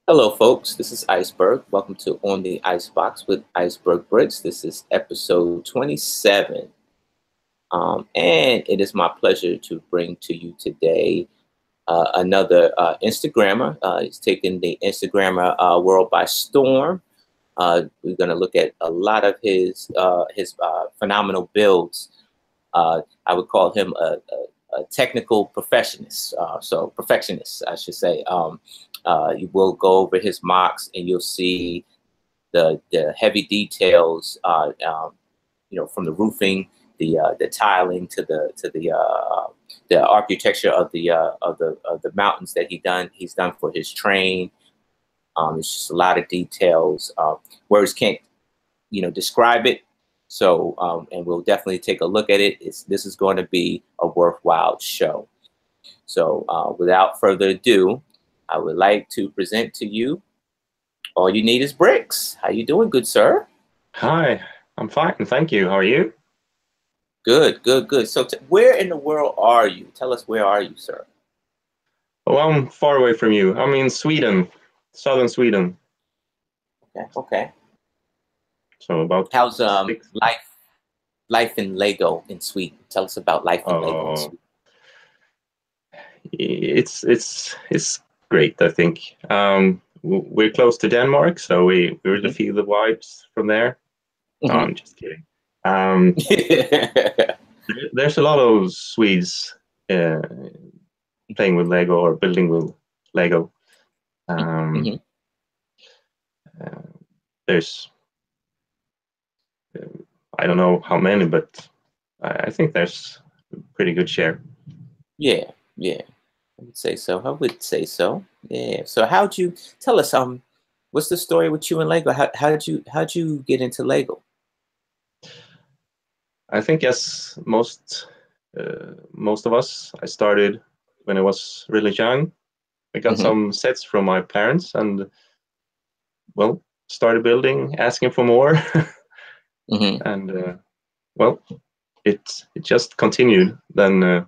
Hello, folks. This is Iceberg. Welcome to On the Icebox with Iceberg Bricks. This is episode 27. And it is my pleasure to bring to you today another Instagrammer. He's taken the Instagrammer world by storm. We're going to look at a lot of his phenomenal builds. I would call him a technical perfectionist. Perfectionist, I should say. You will go over his mocks, and you'll see the heavy details. From the roofing, the tiling to the architecture of the mountains that he's done for his train. It's just a lot of details. Words can't describe it. So and we'll definitely take a look at it. This is going to be a worthwhile show. So without further ado, I would like to present to you All You Need Is Bricks. How you doing, good sir? Hi, I'm fine, thank you. How are you? Good, good, good. So where in the world are you? Tell us, where are you, sir? Oh, I'm far away from you. I'm in Sweden, southern Sweden. Okay. So about How's six. life in Lego in Sweden? Tell us about life in Lego in Oh, Sweden. it's great. I think we're close to Denmark, so we really feel the vibes from there. No, I'm just kidding. There's a lot of Swedes playing with Lego or building with Lego. There's I don't know how many, but I think there's a pretty good share. Yeah. I would say so. Yeah. So how'd you tell us? What's the story with you and Lego? How'd you get into Lego? I think as most of us, I started when I was really young. I got some sets from my parents, and well, started building, asking for more, and well, it just continued. Then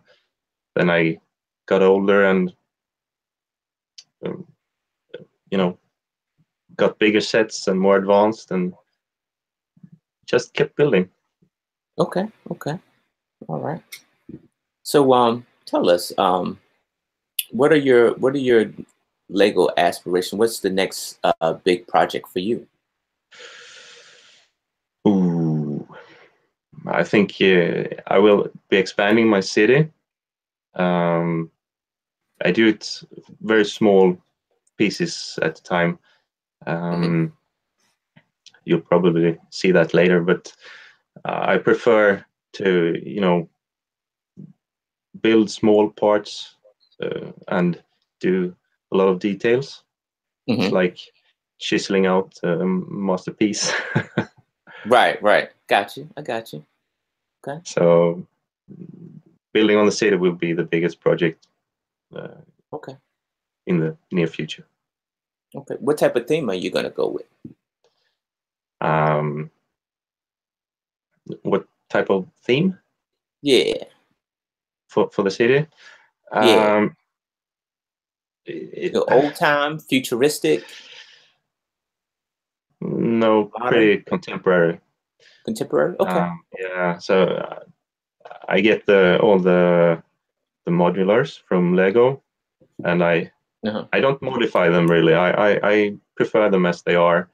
I got older and um, got bigger sets and more advanced, and just kept building. Okay. All right. So tell us, what are your Lego aspirations? What's the next big project for you? Ooh, I think I will be expanding my city. I do it very small pieces at a time. You'll probably see that later, but I prefer to build small parts and do a lot of details. It's like chiseling out a masterpiece. Right. Got you. I got you. Okay. So building on the city will be the biggest project Okay. in the near future. Okay. What type of theme are you gonna go with? What type of theme? Yeah. For the city? Yeah. Old time, futuristic, No, modern, pretty contemporary. contemporary. Okay. Yeah, so I get all the modulars from Lego, and I don't modify them really. I prefer them as they are.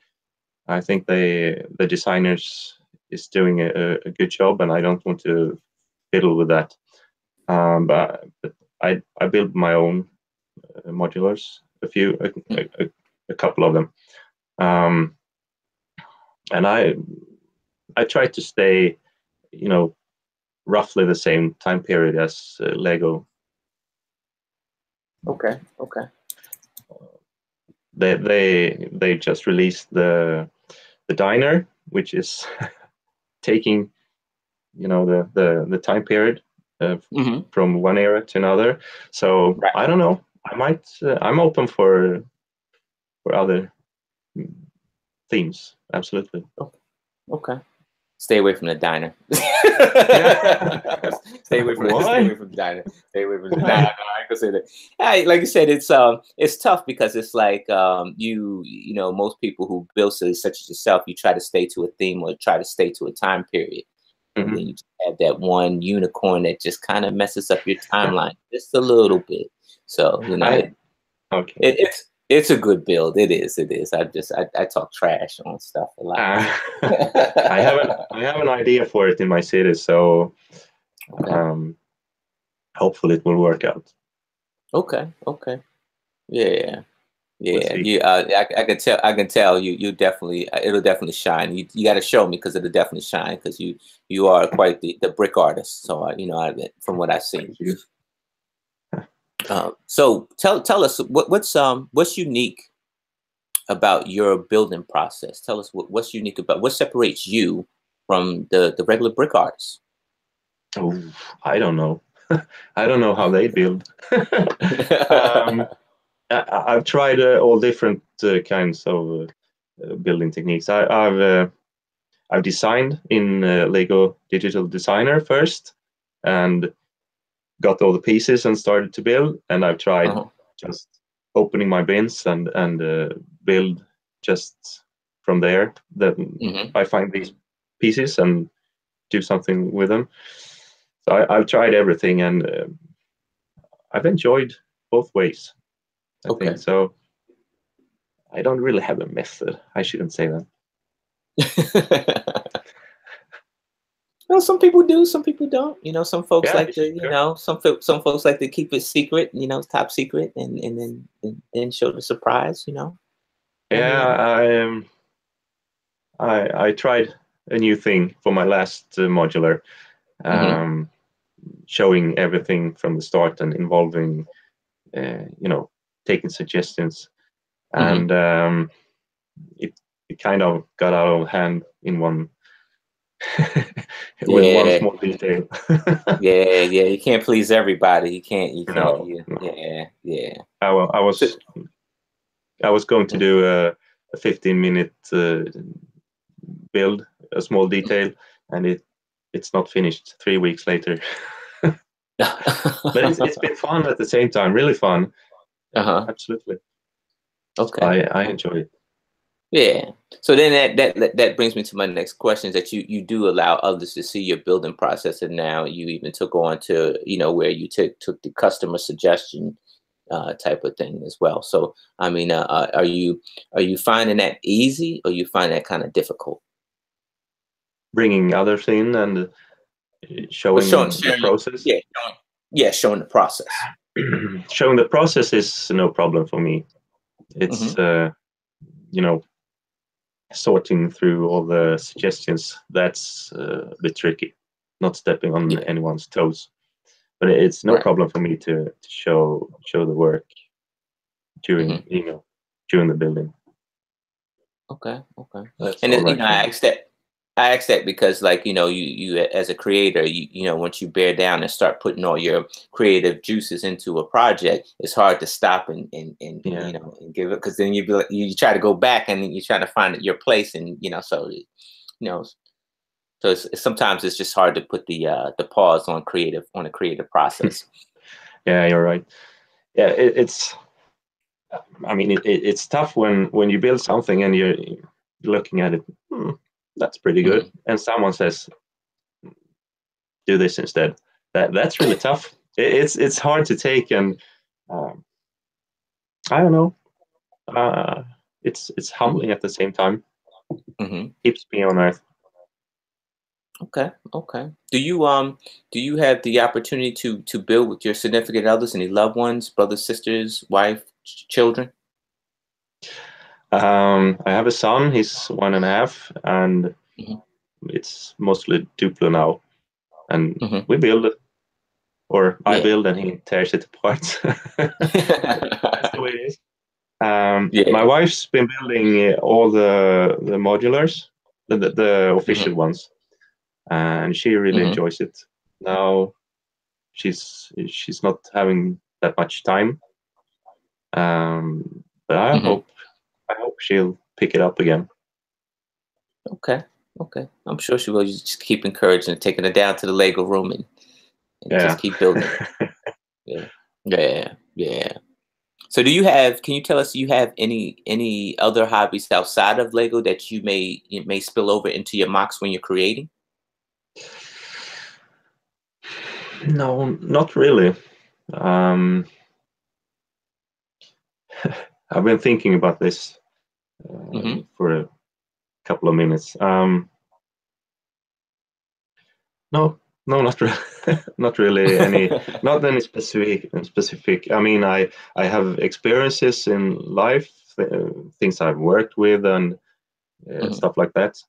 I think the designers is doing a good job, and I don't want to fiddle with that. But I build my own modulars, a couple of them, and I try to stay, roughly the same time period as Lego. Okay. They just released the diner, which is taking the time period from one era to another. So I don't know. I'm open for other themes. Absolutely. Okay. Stay away from the diner. Stay away from the diner. Stay away from the diner. No, I can say that. Like you said, it's tough because it's like you know, most people who build cities such as yourself, you try to stay to a theme or try to stay to a time period. And then you have that one unicorn that just kind of messes up your timeline just a little bit. So, you know, it's a good build. It is. I talk trash on stuff a lot. I have an idea for it in my city, so hopefully it will work out. Okay. Yeah. I can tell you definitely, it'll definitely shine. You got to show me, because it'll definitely shine, because you are quite the brick artist. So you know, from what I've seen. So tell us what's unique about your building process. Tell us what's unique about, what separates you from the regular brick artists. Oh, I don't know. I don't know how they build. I've tried all different kinds of building techniques. I've designed in Lego Digital Designer first, and got all the pieces and started to build. And I've tried just opening my bins and build just from there. Then I find these pieces and do something with them. So I've tried everything, and I've enjoyed both ways. I think so. I don't really have a method. I shouldn't say that. Well, some people do, some people don't. You know, some folks like to, you know, some folks like to keep it secret, you know, top secret, and then show the surprise, you know. Yeah, I tried a new thing for my last modular, showing everything from the start and involving, you know, taking suggestions, and it kind of got out of hand in one with one small detail. yeah, you can't please everybody. You can't. No. Yeah. I was going to do a 15-minute build, a small detail, and it's not finished 3 weeks later. But it's been fun at the same time, really fun. Absolutely. Okay. I enjoy it. Yeah. So then that brings me to my next question, is that you do allow others to see your building process, and now you even took on to, you know, where you took the customer suggestion type of thing as well. So I mean, are you finding that easy, or you find that kind of difficult? Bringing others in and showing the process. Showing the process. Showing the process is no problem for me. It's you know, sorting through all the suggestions, that's a bit tricky. Not stepping on anyone's toes, but it's no problem for me to show the work during during the building. Okay. That's and then, you know, I asked that because, like, you know, you as a creator, you know, once you bear down and start putting all your creative juices into a project, it's hard to stop and you know, and give it, because then you try to go back and you try to find your place, and you know, so you know, so sometimes it's just hard to put the pause on a creative process. Yeah, you're right. Yeah, it's. I mean, it's tough when you build something and you're looking at it. That's pretty good, and someone says, "Do this instead." That's really tough. It's hard to take, and I don't know. It's humbling at the same time. Keeps me on earth. Okay. Do you have the opportunity to build with your significant others, any loved ones, brothers, sisters, wife, children? I have a son. He's 1.5, and it's mostly Duplo now. And we build, or I build, and he tears it apart. That's the way it is. My wife's been building all the modulars, the official ones, and she really enjoys it. Now she's not having that much time, but I hope she'll pick it up again. Okay. Okay. I'm sure she will. You just keep encouraging her, taking her down to the Lego room and Yeah. just keep building. Yeah. Yeah. Yeah. So can you tell us, do you have any other hobbies outside of Lego that it may spill over into your mocks when you're creating? No, not really. Um, I've been thinking about this Mm-hmm. for a couple of minutes. No, no, not really. Not really any, not any specific. I mean, I have experiences in life, things I've worked with, and Hmm. stuff like that.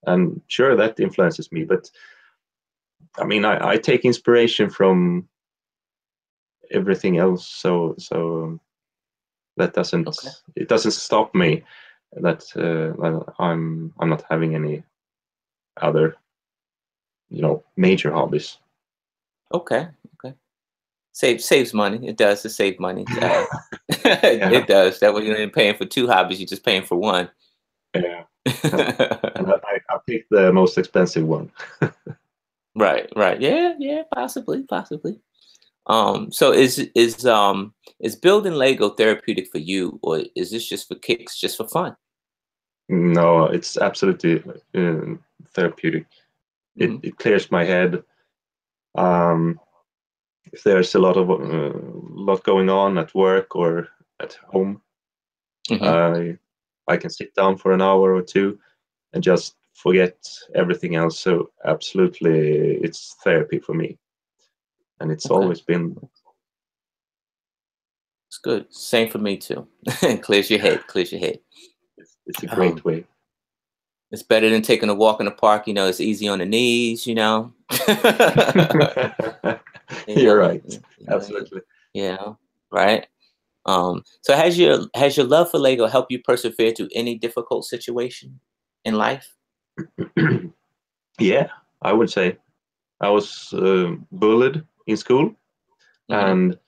And sure, that influences me. But I mean, I take inspiration from everything else. So that Okay. doesn't stop me. That I'm not having any other major hobbies. Okay. Okay. Saves money. It does. It saves money. Yeah, It does. That way you're not paying for two hobbies. You're just paying for one. yeah. And I picked the most expensive one. Right. Right. Yeah. Yeah. Possibly. Possibly. So is building Lego therapeutic for you, or is this just for kicks, just for fun? No, it's absolutely therapeutic. Hmm. It clears my head. Um, if there's a lot going on at work or at home, Hmm. I can sit down for an hour or two and just forget everything else. So absolutely, it's therapy for me, and it's Okay. always been. It's good. Same for me too. Clears your head. Clears your head. It's a great Um, way. it's better than taking a walk in the park. You know, it's easy on the knees. You know. You You're know. right. You know. Absolutely. Yeah. Right. So has your love for Lego helped you persevere through any difficult situation in life? Yeah, I would say I was bullied in school, Hmm. and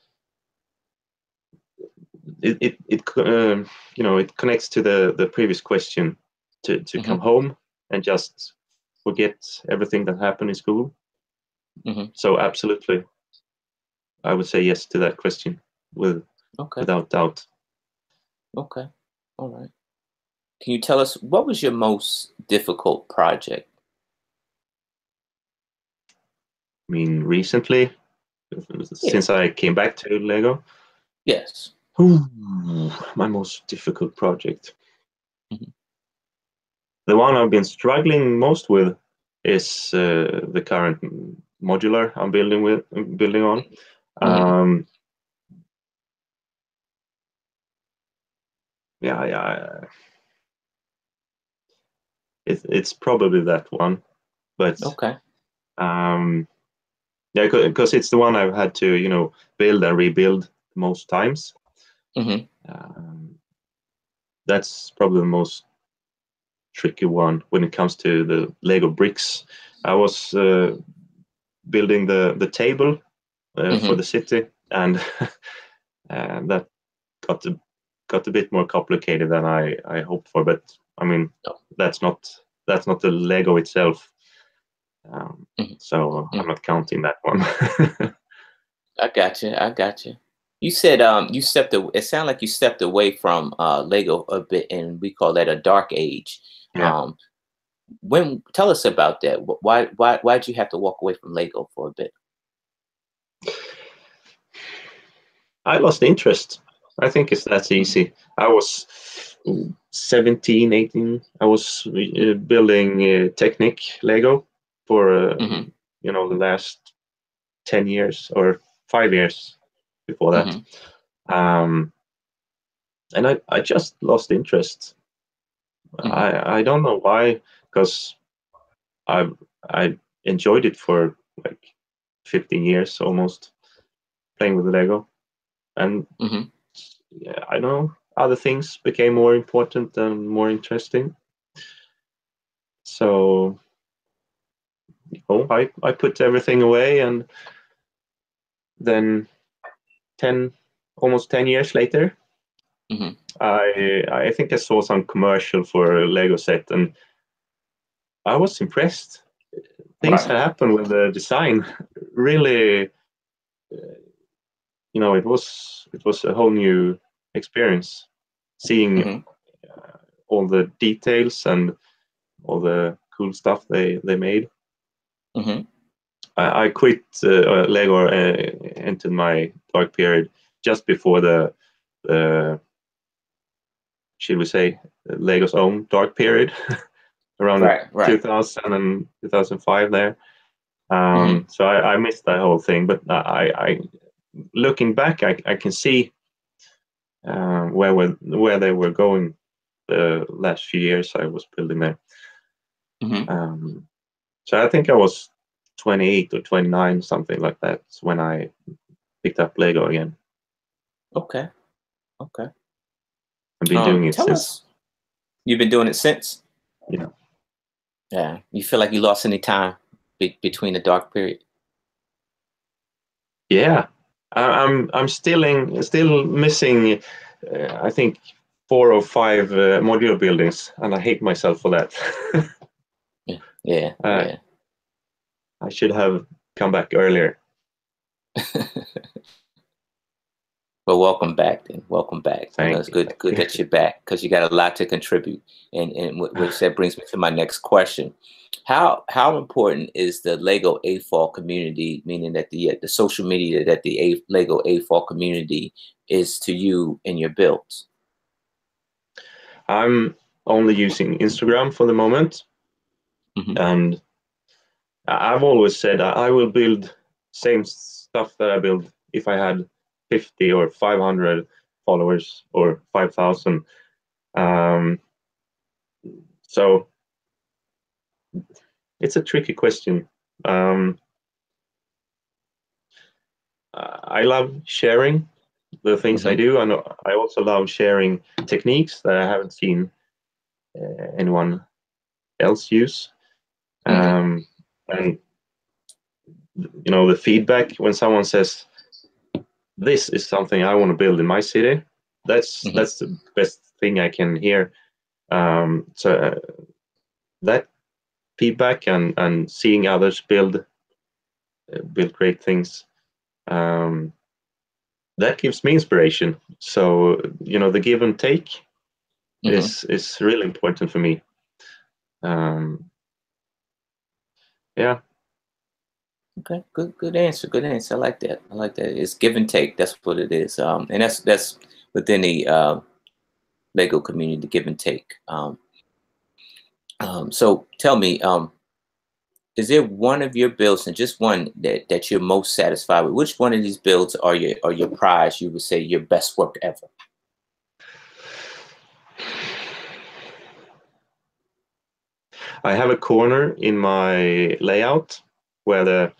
it connects to the previous question to come Hmm. home and just forget everything that happened in school. Hmm. So absolutely, I would say yes to that question Okay. without doubt. Okay. All right. Can you tell us what was your most difficult project? I mean, recently, Yeah. since I came back to Lego, Yes. ooh, my most difficult project. Hmm. The one I've been struggling most with is the current modular I'm building on. Hmm. Um, yeah, it's probably that one, but Okay. um, yeah, because it's the one I've had to build and rebuild most times. Hmm. Um, that's probably the most tricky one when it comes to the Lego bricks. I was building the table for Hmm. the city, and that got a bit more complicated than I hoped for. But I mean, Oh. that's not the Lego itself. Hmm. So I'm Hmm. not counting that one. I got you. I got you. You said you stepped. It sounded like you stepped away from Lego a bit, and we call that a dark age. Yeah, Um, when tell us about that. Why did you have to walk away from Lego for a bit? I lost interest. I think it's that Hmm. easy. I was 17, 18. I was building Technic Lego for Hmm. the last 10 years or 5 years before that. Hmm. Um, and I just lost interest. Hmm. I don't know why, because I I enjoyed it for like 15 years almost playing with Lego, and Hmm. yeah, I don't know, other things became more important and more interesting. So I put everything away, and then 10 almost 10 years later, Hmm. I think I saw some commercial for a Lego set, and I was impressed. Things had happened with the design. Really, you know, it was a whole new experience, seeing all the details and all the cool stuff they made. I quit Lego, entered my dark period just before the should we say Lego's own dark period around 2000 and 2005 there. So I missed that whole thing, but I looking back, I can see where they were going the last few years I was building there. So I think I was 28 or 29, something like that, when I picked up Lego again. Okay. I've been doing it since. You've been doing it since? Yeah. Yeah. You feel like you lost any time between the dark period? Yeah. I'm still missing, I think, 4 or 5 modular buildings, and I hate myself for that. Yeah. I should have come back earlier. Well, welcome back then. Welcome back. It's good that you're back, because you got a lot to contribute. And which that brings me to my next question. How important is the Lego AFOL community, meaning that the social media that the Lego AFOL community is to you in your builds? I'm only using Instagram for the moment. And I've always said I will build same stuff that I build if I had 50 or 500 followers or 5,000. So it's a tricky question. I love sharing the things I do, and I also love sharing techniques that I haven't seen anyone else use. And you know, the feedback when someone says, "This is something I want to build in my city," that's the best thing I can hear. So that feedback and seeing others build great things, that gives me inspiration. So, you know, the give and take is really important for me. Yeah. Okay, good answer. Good answer. I like that. It's give and take. That's what it is. And that's within the Lego community, give and take. So tell me, is there one of your builds, and just one that you're most satisfied with? Which one of these builds are your prize? You would say your best work ever? I have a corner in my layout where the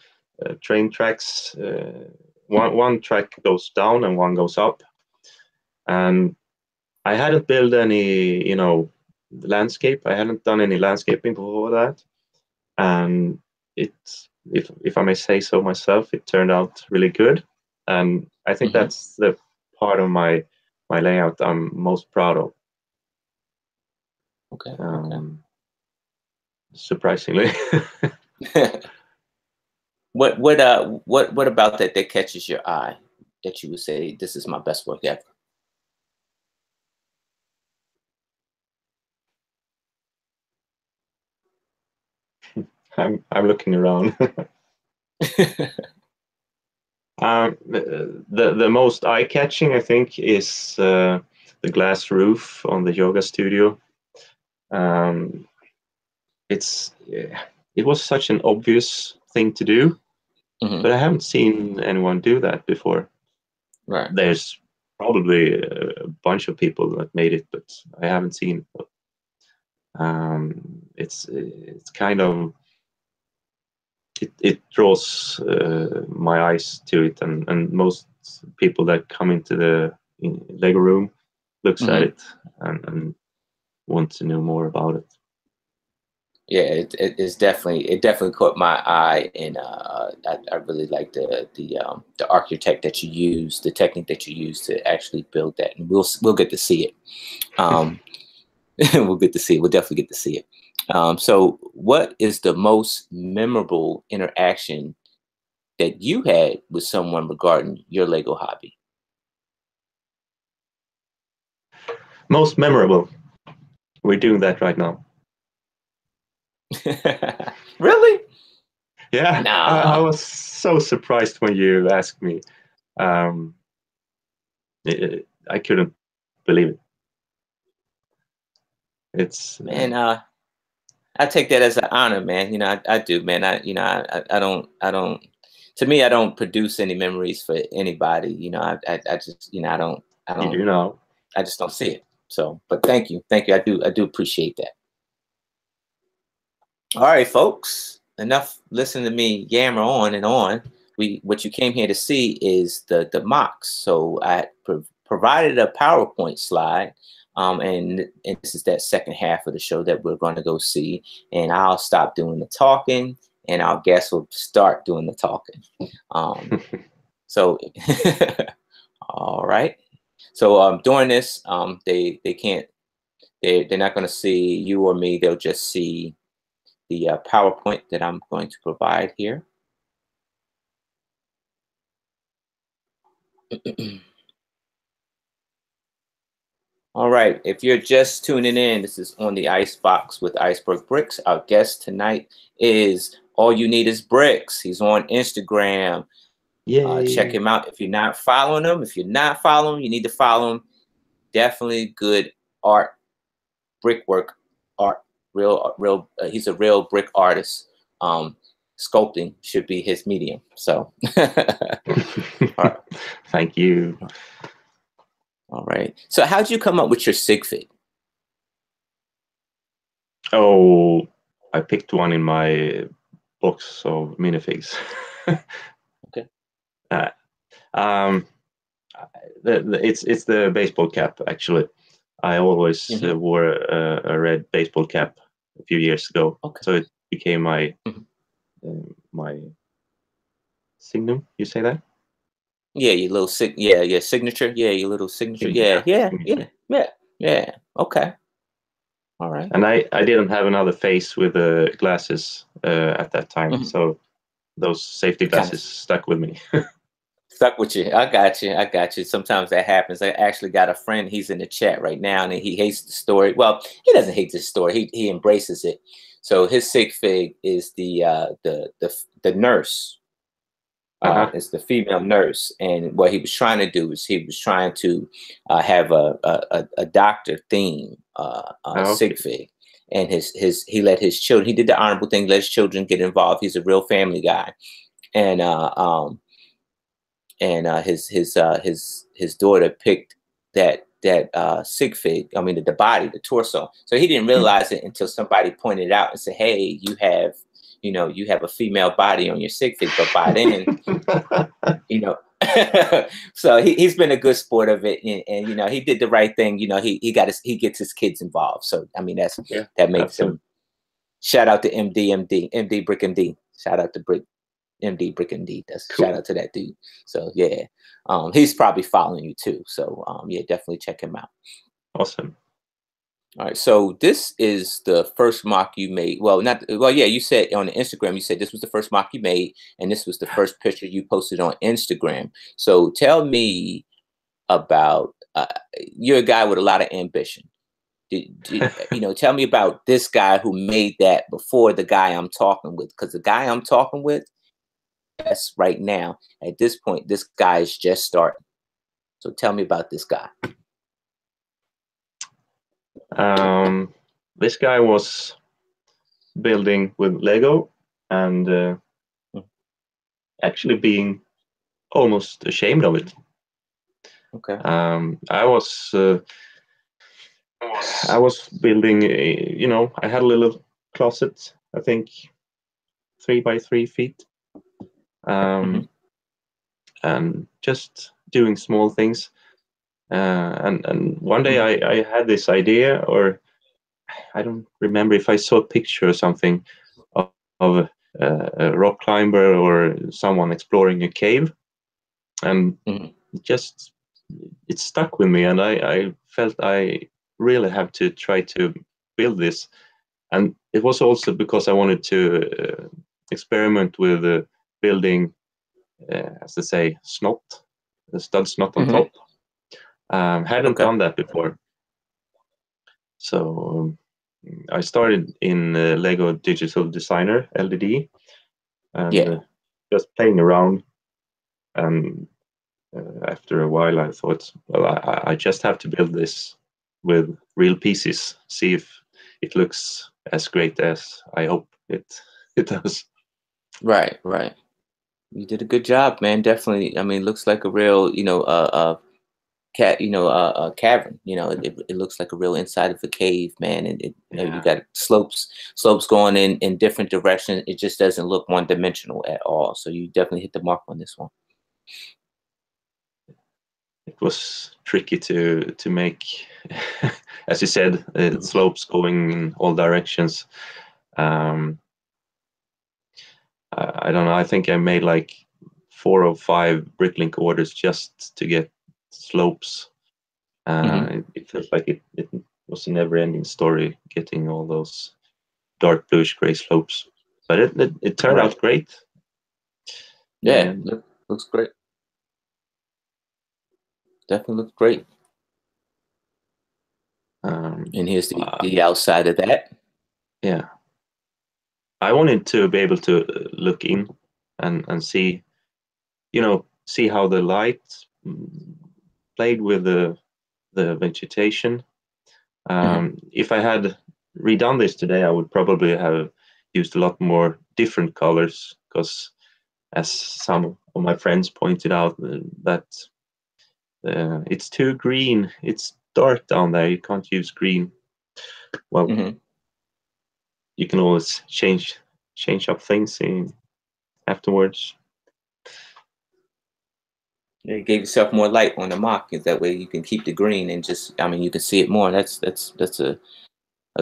train tracks, one track goes down and one goes up, and I hadn't built any, you know, landscape. I hadn't done any landscaping before that, and it's, if I may say so myself, it turned out really good, and I think that's the part of my layout I'm most proud of. Okay. Surprisingly. What about that catches your eye, that you would say this is my best work ever? I'm looking around. The most eye-catching, I think, is the glass roof on the yoga studio. It was such an obvious thing to do, but I haven't seen anyone do that before. Right. There's probably a bunch of people that made it, but I haven't seen it. It's kind of, it draws my eyes to it, and most people that come into the Lego room looks at it and want to know more about it. Yeah, it definitely caught my eye, and I really like the architect that you use, the technique that you use to actually build that, and we'll get to see it. We'll get to see it. We'll definitely get to see it. So what is the most memorable interaction that you had with someone regarding your Lego hobby? Most memorable. We're doing that right now. Really? Yeah. I No. was so surprised when you asked me. I couldn't believe it. It's Man, I take that as an honor, man. I do, man. I don't. To me, I don't produce any memories for anybody. I just, I you don't, do now. I just don't see it. So, but thank you. I do appreciate that. All right, folks. Enough listening to me yammer on and on. What you came here to see is the mocks. So I provided a PowerPoint slide, and this is that second half of the show that we're going to go see. And I'll stop doing the talking, and our guests will start doing the talking. So, all right. So during this, they can't. They're not going to see you or me. They'll just see the PowerPoint that I'm going to provide here. All right, if you're just tuning in, this is On the Icebox with Iceberg Bricks. Our guest tonight is All You Need Is Bricks. He's on Instagram. Check him out. If you're not following him, you need to follow him. Definitely good art, brickwork art, real. He's a real brick artist. Sculpting should be his medium. So, right. Thank you. All right. So, how'd you come up with your sig fig? Oh, I picked one in my box of minifigs. Okay. It's the baseball cap, actually. I always wore a red baseball cap a few years ago, so it became my my signum. You say that? Yeah, your little signature. Yeah, your little signature. Yeah. Okay. All right. And I didn't have another face with glasses at that time, so those safety glasses stuck with me. Stuck with you. I got you. Sometimes that happens. I actually got a friend. He's in the chat right now, and he hates the story. Well, he doesn't hate the story. He embraces it. So his sig fig is the nurse. It's the female nurse, and what he was trying to do is he was trying to have a doctor theme sig fig, and he let his children. He did the honorable thing, let his children get involved. He's a real family guy, and his daughter picked that sig fig. I mean the body, the torso. So he didn't realize it until somebody pointed it out and said, "Hey, you have a female body on your sig fig." But by then, so he's been a good sport of it, and he did the right thing. He gets his kids involved. So I mean that makes him. Shout out to MD Brick MD. Shout out to MD Brick MD. Shout out to that dude. So yeah, he's probably following you too. So yeah, definitely check him out. Awesome. All right, so this is the first mock you made. Yeah, you said on Instagram, you said this was the first mock you made, and this was the first picture you posted on Instagram. So tell me about, you're a guy with a lot of ambition. Tell me about this guy who made that before the guy I'm talking with, because the guy I'm talking with, yes, right now, at this point, this guy is just starting. So tell me about this guy. This guy was building with Lego and actually being almost ashamed of it. Okay. I was building, I had a little closet, I think 3 by 3 feet, and just doing small things. And one day I had this idea, or I don't remember if I saw a picture or something of a rock climber or someone exploring a cave, and it stuck with me, and I felt I really have to try to build this. And it was also because I wanted to experiment with building, as they say, snot, the stud snot on top. Hadn't done that before. So I started in Lego Digital Designer, LDD, and just playing around. And after a while, I thought, well, I just have to build this with real pieces, see if it looks as great as I hope it does. Right. You did a good job, man. Definitely. I mean, it looks like a real, a cavern. It looks like a real inside of a cave, man. And you got slopes going in different directions. It just doesn't look one dimensional at all. So you definitely hit the mark on this one. It was tricky to make, as you said, slopes going in all directions. I don't know. I think I made like 4 or 5 Bricklink orders just to get slopes. It felt like it was a never-ending story getting all those dark bluish gray slopes, but it turned out great. Yeah, looks great. Definitely looks great. And here's the outside of that. Yeah, I wanted to be able to look in and see, see how the light played with the vegetation. If I had redone this today, I would probably have used a lot more different colors, because as some of my friends pointed out, that it's too green. It's dark down there. You can't use green. Well, you can always change up things afterwards. Yeah, you gave yourself more light on the mock, is that way you can keep the green and just, you can see it more. That's a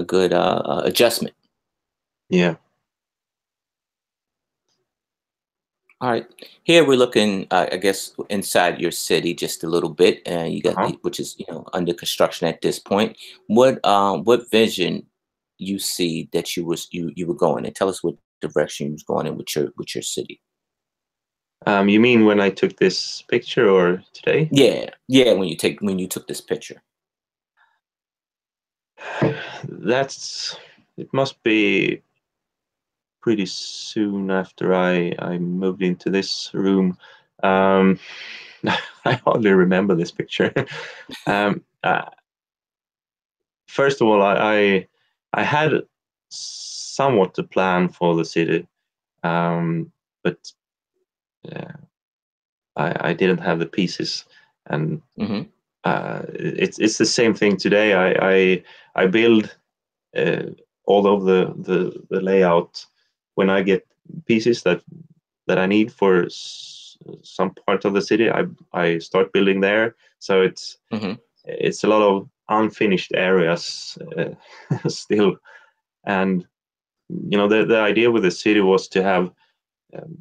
good adjustment. Yeah. All right, here we're looking, I guess, inside your city just a little bit, and you got which is under construction at this point. What vision you see that you were going in? Tell us what direction you was going in with your city. You mean when I took this picture or today? Yeah. When you took this picture. It must be pretty soon after I moved into this room. I hardly remember this picture. First of all, I had somewhat a plan for the city, but I didn't have the pieces, and it's the same thing today. I build all of the layout when I get pieces that I need for some part of the city. I start building there, so it's a lot of unfinished areas still. And the idea with the city was to have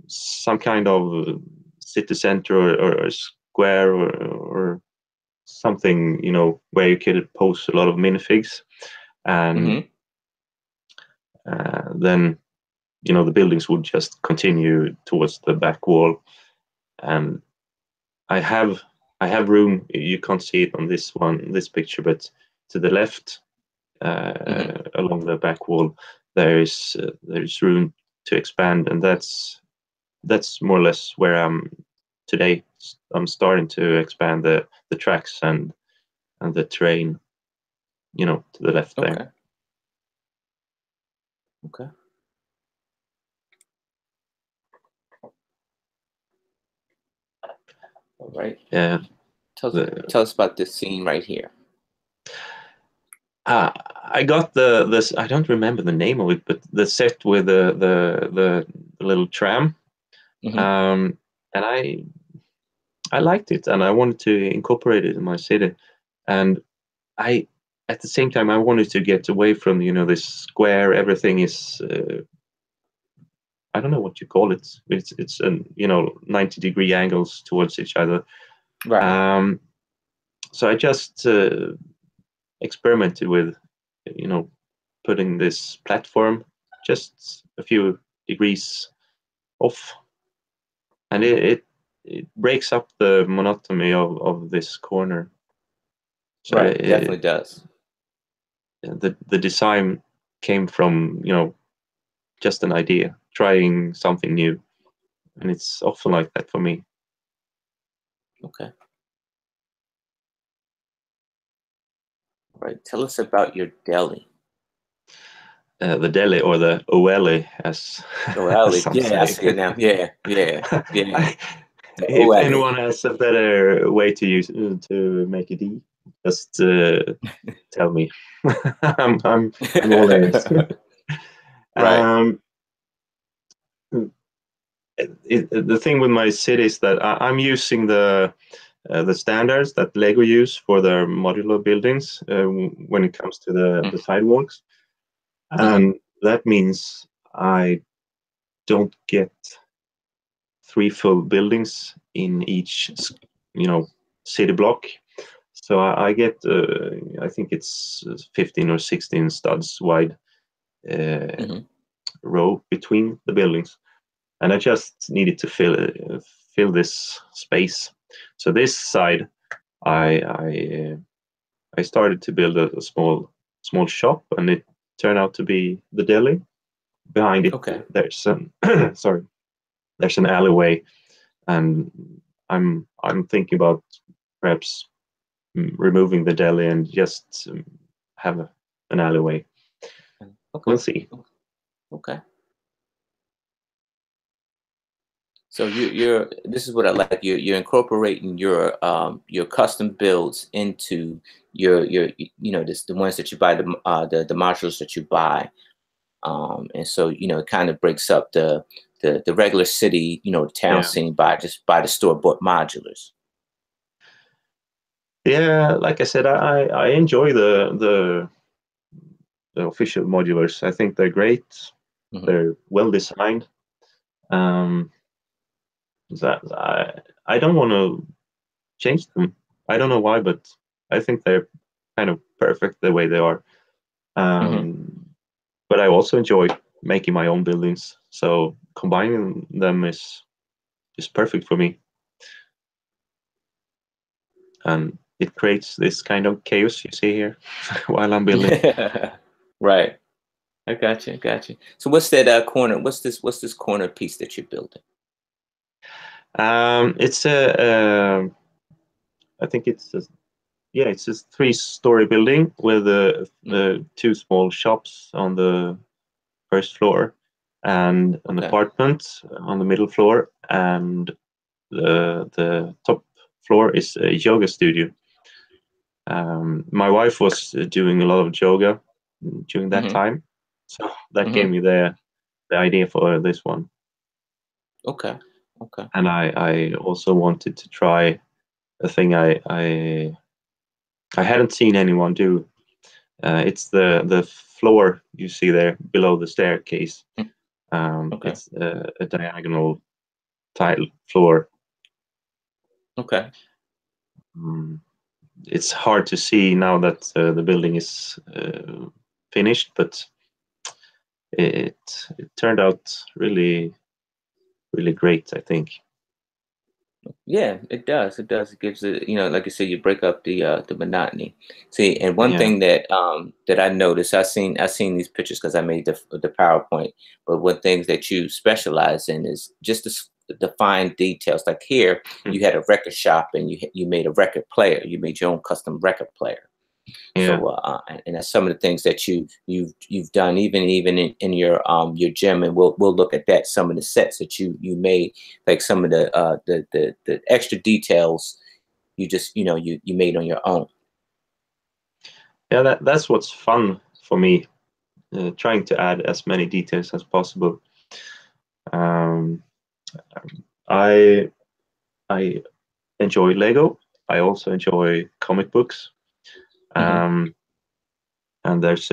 some kind of city center or square or something, where you could post a lot of minifigs, and then the buildings would just continue towards the back wall. And I have room. You can't see it on this picture, but to the left, along the back wall, there's room to expand, and that's more or less where I'm today. I'm starting to expand the tracks and the terrain, to the left there. Okay. All right. Yeah. Tell us about this scene right here. I got this. I don't remember the name of it, but the set with the little tram, and I liked it, and I wanted to incorporate it in my city. And at the same time, I wanted to get away from this square. Everything is I don't know what you call it. It's 90-degree angles towards each other. Right. So I just experimented with putting this platform just a few degrees off, and it breaks up the monotony of this corner. So right, it definitely does. The design came from, you know, just an idea, trying something new, and it's often like that for me. Okay. All right. Tell us about your deli. The deli, or the Oeli, as some yeah, say. I see it now. Yeah. If anyone has a better way to use to make a D, just tell me. I'm all ears. Right. The thing with my city is that I'm using the standards that Lego use for their modular buildings when it comes to the sidewalks, and that means I don't get 3 full buildings in each, you know, city block. So I get I think it's 15 or 16 studs wide row between the buildings, and I just needed to fill this space. So this side, I started to build a small shop, and it turned out to be the deli. Behind it, there's an there's an alleyway, and I'm thinking about perhaps removing the deli and just have an alleyway. Okay. We'll see. Okay. So you're this is what I like. You're incorporating your custom builds into your you know, the ones that you buy, the modulars that you buy, and so, you know, it kind of breaks up the regular city, you know, town scene by the store-bought modulars. Yeah, like I said, I enjoy the official modulars. I think they're great. They're well designed. I don't want to change them. I don't know why, but I think they're kind of perfect the way they are. But I also enjoy making my own buildings, so combining them is perfect for me, and it creates this kind of chaos you see here while I'm building. Right. I got you. So what's that corner? What's this corner piece that you're building? It's a I think it's a 3-story building with 2 small shops on the first floor, and an apartment on the middle floor, and the top floor is a yoga studio. My wife was doing a lot of yoga during that time, so that gave me the idea for this one. Okay. And I also wanted to try a thing I hadn't seen anyone do. It's the floor you see there below the staircase. It's a diagonal tile floor. Okay. It's hard to see now that the building is finished, but it turned out really great, I think. Yeah, it does. It gives it, you know, like you said, you break up the monotony. See, and one thing that that I noticed, I seen these pictures because I made the PowerPoint. But one thing that you specialize in is just the fine details. Like here, you had a record shop, and you made a record player. You made your own custom record player. Yeah. So and that's some of the things that you've done, even in your gym, and we'll look at that. Some of the sets that you made, like some of the extra details you just, you know, you made on your own. Yeah, that's what's fun for me, trying to add as many details as possible. I enjoy Lego. I also enjoy comic books. And there's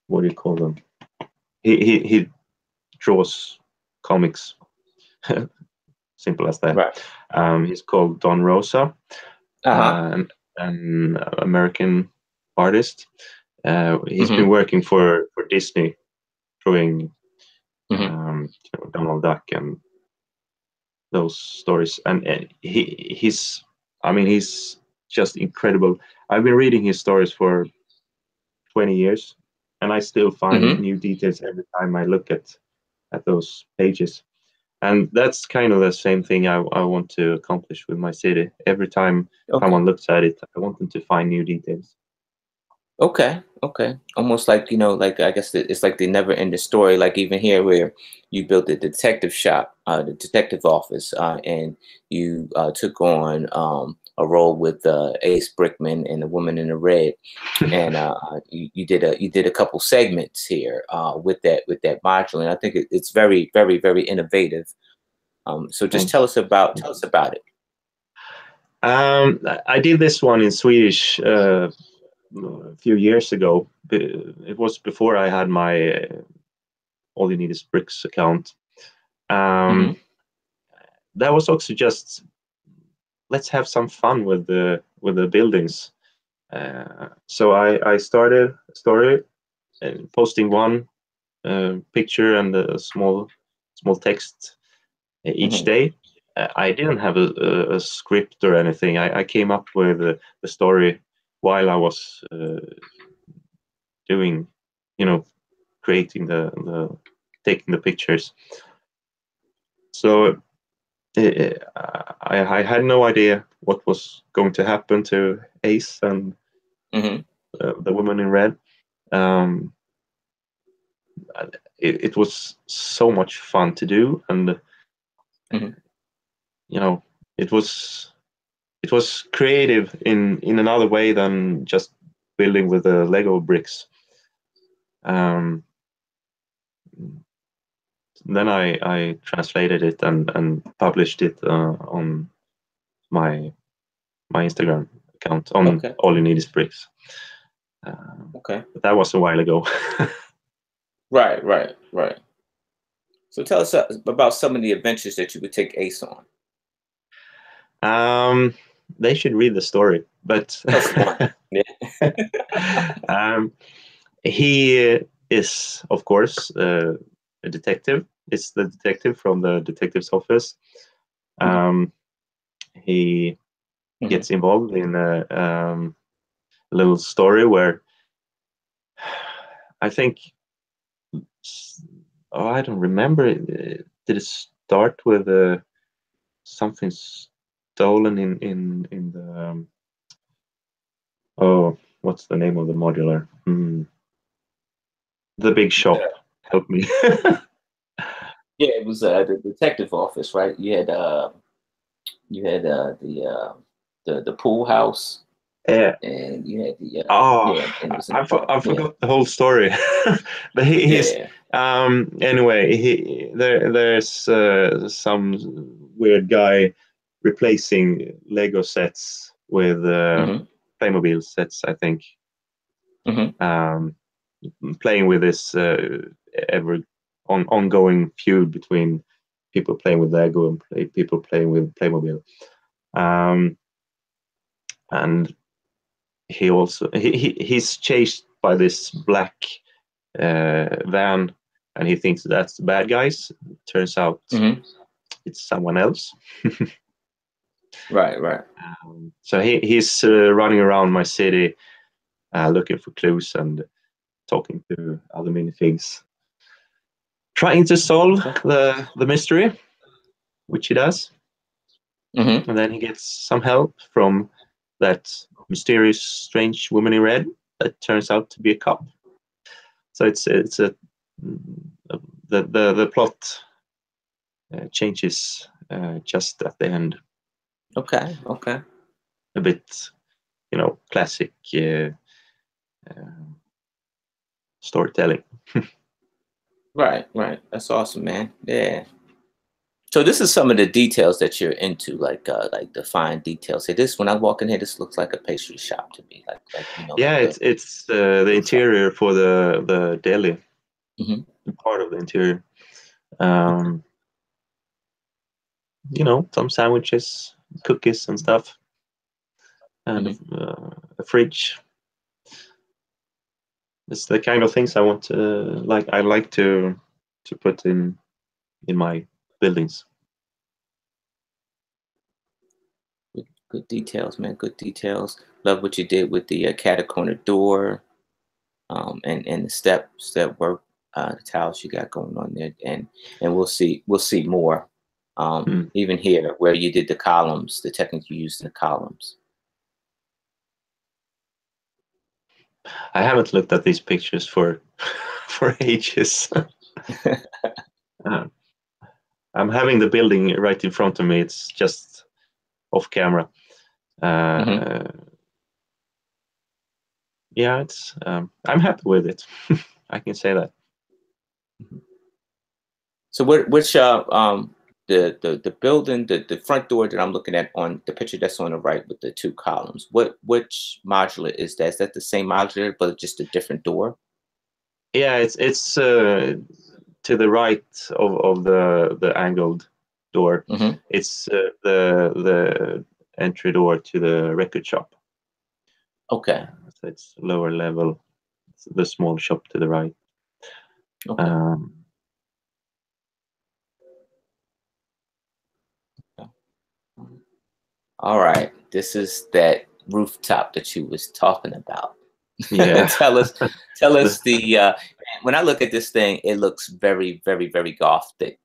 what do you call them? He draws comics. Simple as that. Right. He's called Don Rosa. an American artist. He's been working for Disney, drawing Donald Duck and those stories. And he's just incredible. I've been reading his stories for 20 years, and I still find new details every time I look at those pages. And that's kind of the same thing I want to accomplish with my city. Every time someone looks at it, I want them to find new details. Okay. Almost like, like I guess it's like the never ending story. Like even here where you built the detective shop, the detective office, and you took on a role with Ace Brickman and the Woman in the Red, and you did a couple segments here with that module, and I think it's very, very, very innovative. So just tell us about it. I did this one in Swedish a few years ago. It was before I had my All You Need Is Bricks account. That was also just, let's have some fun with the buildings. So I started a story posting one picture and a small text each day. I didn't have a script or anything. I came up with the story while I was doing, creating the taking the pictures. So I had no idea what was going to happen to Ace and the Woman in Red. It was so much fun to do, and it was creative in another way than just building with the Lego bricks. Then I translated it and published it on my Instagram account on All You Need Is Bricks. But that was a while ago. Right. So tell us about some of the adventures that you would take Ace on. They should read the story, but he is, of course, a detective. It's the detective from the detective's office. He gets involved in a little story where I think, I don't remember. Did it start with something stolen in the what's the name of the modular? The big shop. Help me. Yeah, it was the detective office, right? You had the pool house. And you had the I forgot the whole story. But he's anyway, there's some weird guy replacing Lego sets with Playmobil sets, I think. Playing with this ongoing feud between people playing with Lego and people playing with Playmobil. And he also he's chased by this black van, and he thinks that's the bad guys. Turns out it's someone else. Right. So he's running around my city looking for clues and talking to other minifigs, trying to solve the mystery, which he does. And then he gets some help from that mysterious, strange woman in red that turns out to be a cop. So it's the plot changes just at the end. Okay. A bit, classic storytelling. Right. That's awesome, man. Yeah. So this is some of the details that you're into, like the fine details. Say this, when I walk in here, this looks like a pastry shop to me. Yeah, like it's the interior for the deli. Part of the interior. Some sandwiches, cookies and stuff. and a fridge. It's the kind of things I want to like. I like to put in my buildings. Good details, man. Good details. Love what you did with the cat corner door, and the step work, the tiles you got going on there, and we'll see more, even here where you did the columns, the technique you used in the columns. I haven't looked at these pictures for ages. I'm having the building right in front of me. It's just off camera. Yeah, it's. I'm happy with it. I can say that. So which the building, the front door that I'm looking at on the picture that's on the right with the two columns, which modular is that? Is that the same modular but just a different door? Yeah, it's to the right of the angled door. It's the entry door to the record shop. Okay. So it's lower level. It's the small shop to the right. Okay. All right. This is that rooftop that you was talking about. Yeah. tell us the when I look at this thing, it looks very, very, very Gothic.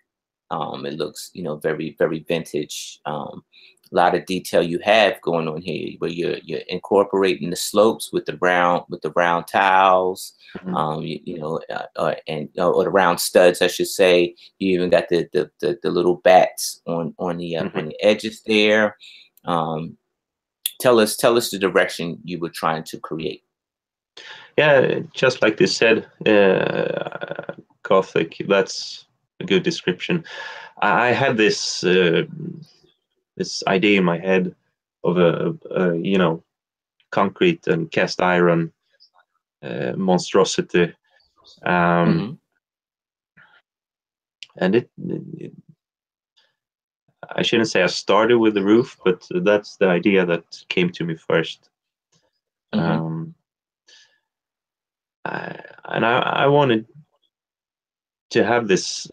It looks, very, very vintage. A lot of detail you have going on here, where you're incorporating the slopes with the round tiles, or the round studs, I should say. You even got the little bats on the edges there. Tell us the direction you were trying to create. Yeah, just like you said, Gothic. That's a good description. I had this this idea in my head of a concrete and cast iron monstrosity, and it I shouldn't say I started with the roof, but that's the idea that came to me first. I wanted to have this,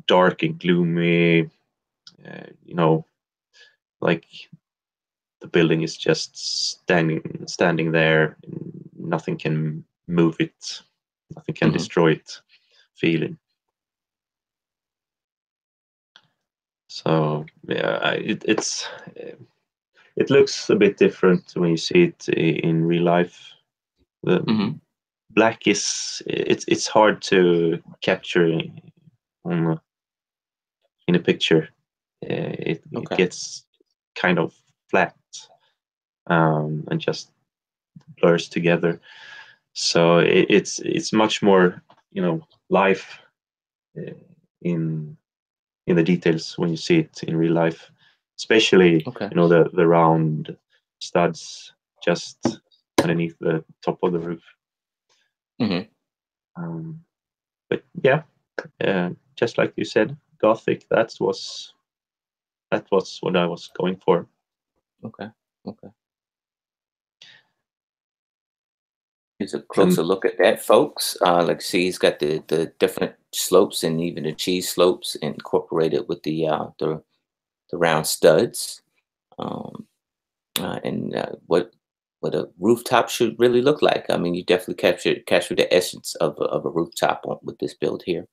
dark and gloomy, like the building is just standing there, nothing can move it, nothing can destroy it feeling. So yeah, it looks a bit different when you see it in real life. The black it's hard to capture in a picture. It gets kind of flat, and just blurs together. So it's much more, life in the details when you see it in real life, especially the round studs just underneath the top of the roof. But yeah, just like you said, Gothic. That was what I was going for. Okay. Here's a closer look at that, folks. Like see, he's got the different slopes and even the cheese slopes incorporated with the round studs, and what a rooftop should really look like. I mean, you definitely captured the essence of a rooftop with this build here.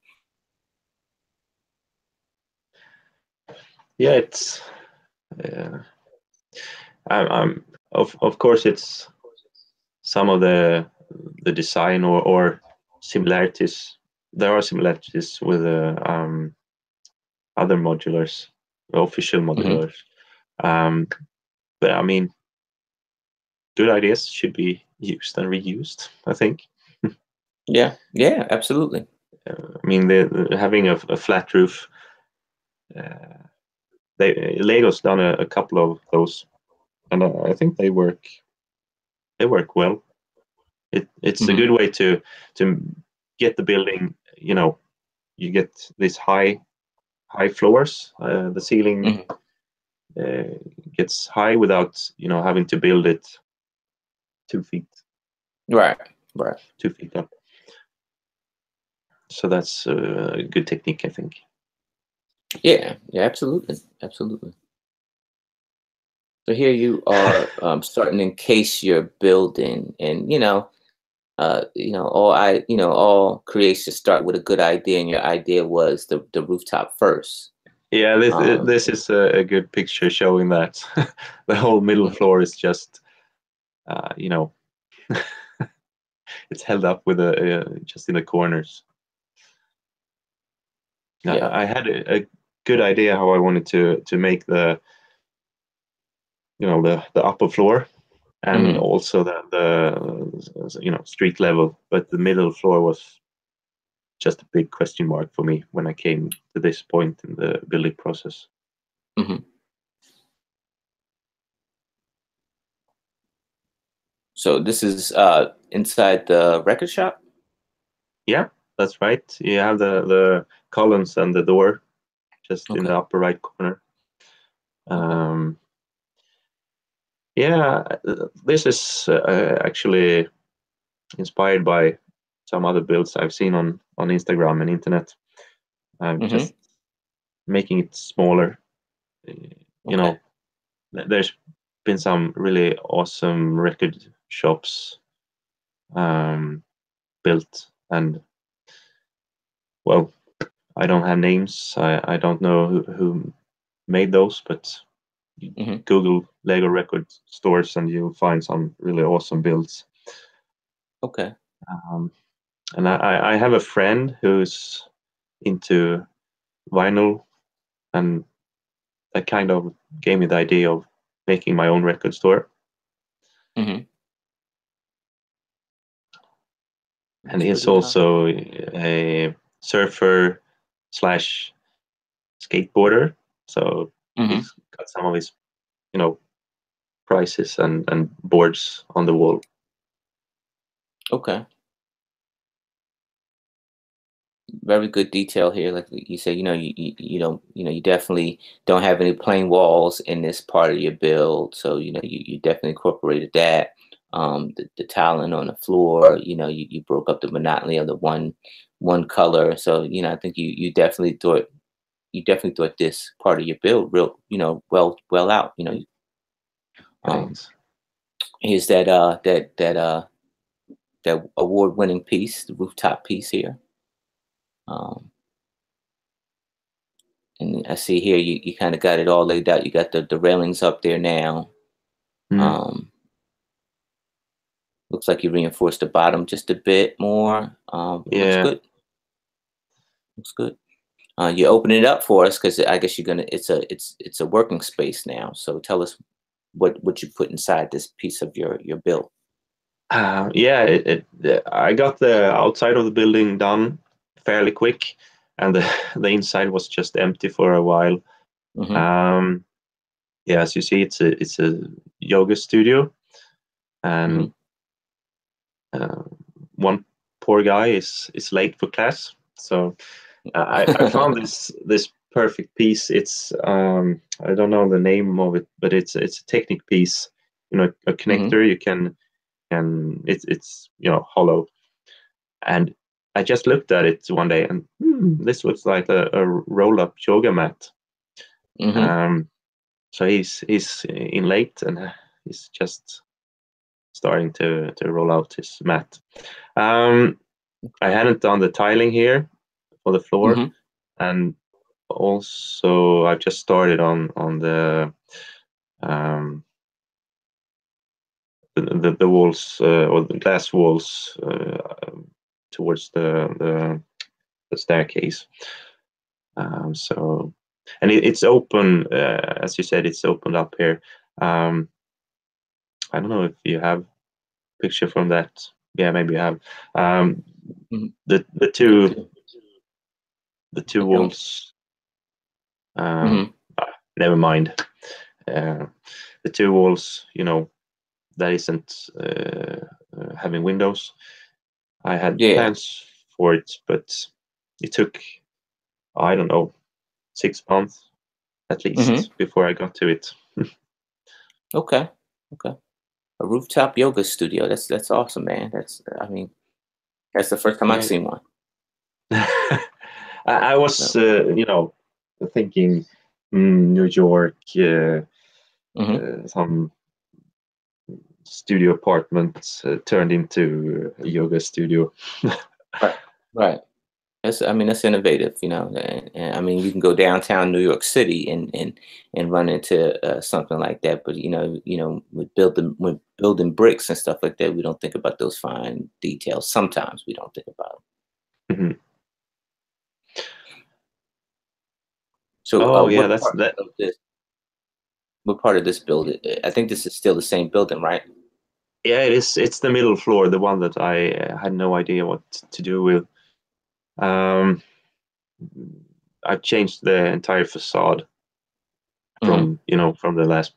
Yeah, it's. I'm of course it's some of the design or similarities. There are similarities with other modulars, official modulars. But I mean, good ideas should be used and reused, I think. Yeah, absolutely. I mean, having a flat roof. Lego's done a couple of those, and I think they work. They work well. It's a good way to get the building. You get these high floors. The ceiling gets high without having to build it 2 feet. Right. 2 feet up. So that's a good technique, I think. Yeah, absolutely. So here you are starting to encase your building, and all creations start with a good idea, and your idea was the rooftop first. Yeah, this is a good picture showing that the whole middle floor is just, it's held up with just in the corners. Yeah. I had a good idea how I wanted to make the upper floor and also the street level, but the middle floor was just a big question mark for me when I came to this point in the building process. So this is inside the record shop? Yeah, that's right. You have the columns and the door just in the upper right corner. Yeah, this is actually inspired by some other builds I've seen on Instagram and internet. I'm just making it smaller. There's been some really awesome record shops built, and well, I don't have names. I don't know who made those, but Google Lego record stores and you'll find some really awesome builds. Okay. And I have a friend who's into vinyl, and that kind of gave me the idea of making my own record store. And he's also a surfer / skateboarder, so he's got some of his prices and boards on the wall. Okay. Very good detail here. Like you say, you don't, you definitely don't have any plain walls in this part of your build. So, you definitely incorporated that. The tiling on the floor, you broke up the monotony of the one color. So, I think you definitely thought this part of your build real, well out, here's that award-winning piece, the rooftop piece here. And I see here you kind of got it all laid out. You got the railings up there now. Looks like you reinforced the bottom just a bit more. Yeah. Looks good. You open it up for us because I guess it's a working space now. So tell us what you put inside this piece of your build. Yeah, I got the outside of the building done fairly quick, and the inside was just empty for a while. Yeah, as you see, it's a yoga studio, and one poor guy is late for class. So I found this perfect piece. It's I don't know the name of it, but it's a Technic piece. A connector you can it's hollow, and I just looked at it one day and this looks like a roll-up yoga mat. So he's in late and he's just starting to roll out his mat. I hadn't done the tiling here for the floor, and also I've just started on the walls or the glass walls towards the staircase. So, and it's open, as you said, it's opened up here. I don't know if you have a picture from that. Yeah, maybe you have. The two walls. Never mind. The two walls, that isn't having windows. I had plans for it, but it took, I don't know, 6 months, at least before I got to it. Okay. A rooftop yoga studio. That's awesome, man. That's the first time I've seen one. I was, thinking New York, some studio apartments turned into a yoga studio. Right. That's innovative, and you can go downtown New York City and run into something like that. But with building bricks and stuff like that, we don't think about those fine details. Sometimes we don't think about them. Mm-hmm. So, what part of this building? I think this is still the same building, right? Yeah, it is. It's the middle floor, the one that I had no idea what to do with. I changed the entire facade from the last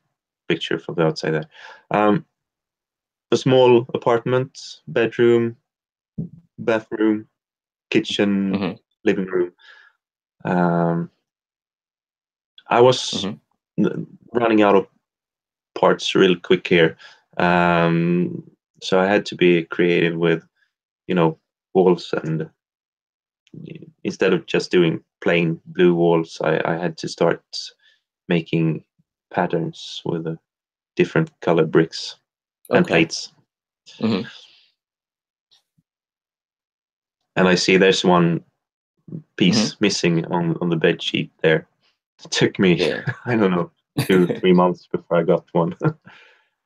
picture from the outside there. A small apartment, bedroom, bathroom, kitchen, living room. I was running out of parts real quick here, so I had to be creative with walls, and instead of just doing plain blue walls, I had to start making patterns with different colored bricks and plates. And I see there's one piece missing on the bed sheet there. It took me I don't know 2-3 months before I got one.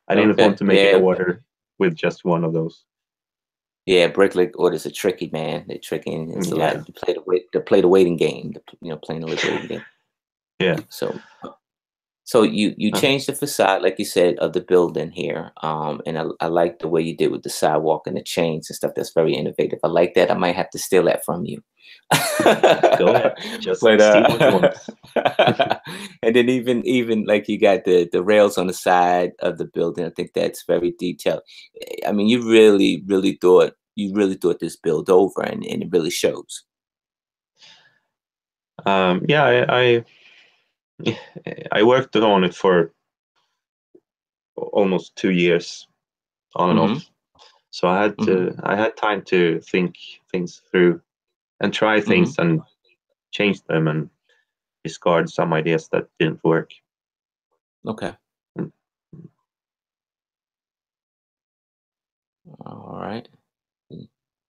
I didn't want to make an order with just one of those. Yeah, bricklaying orders are tricky, man. They're tricky, and it's a lot to play the waiting game. Playing the waiting game. Yeah. So you changed the facade, like you said, of the building here, and I like the way you did with the sidewalk and the chains and stuff. That's very innovative. I like that. I might have to steal that from you. Go ahead, just steal what you want. And then even like you got the rails on the side of the building. I think that's very detailed. You really thought this build over, and it really shows. I worked on it for almost 2 years, on and off. So I had time to think things through and try things and change them and discard some ideas that didn't work. Okay. All right.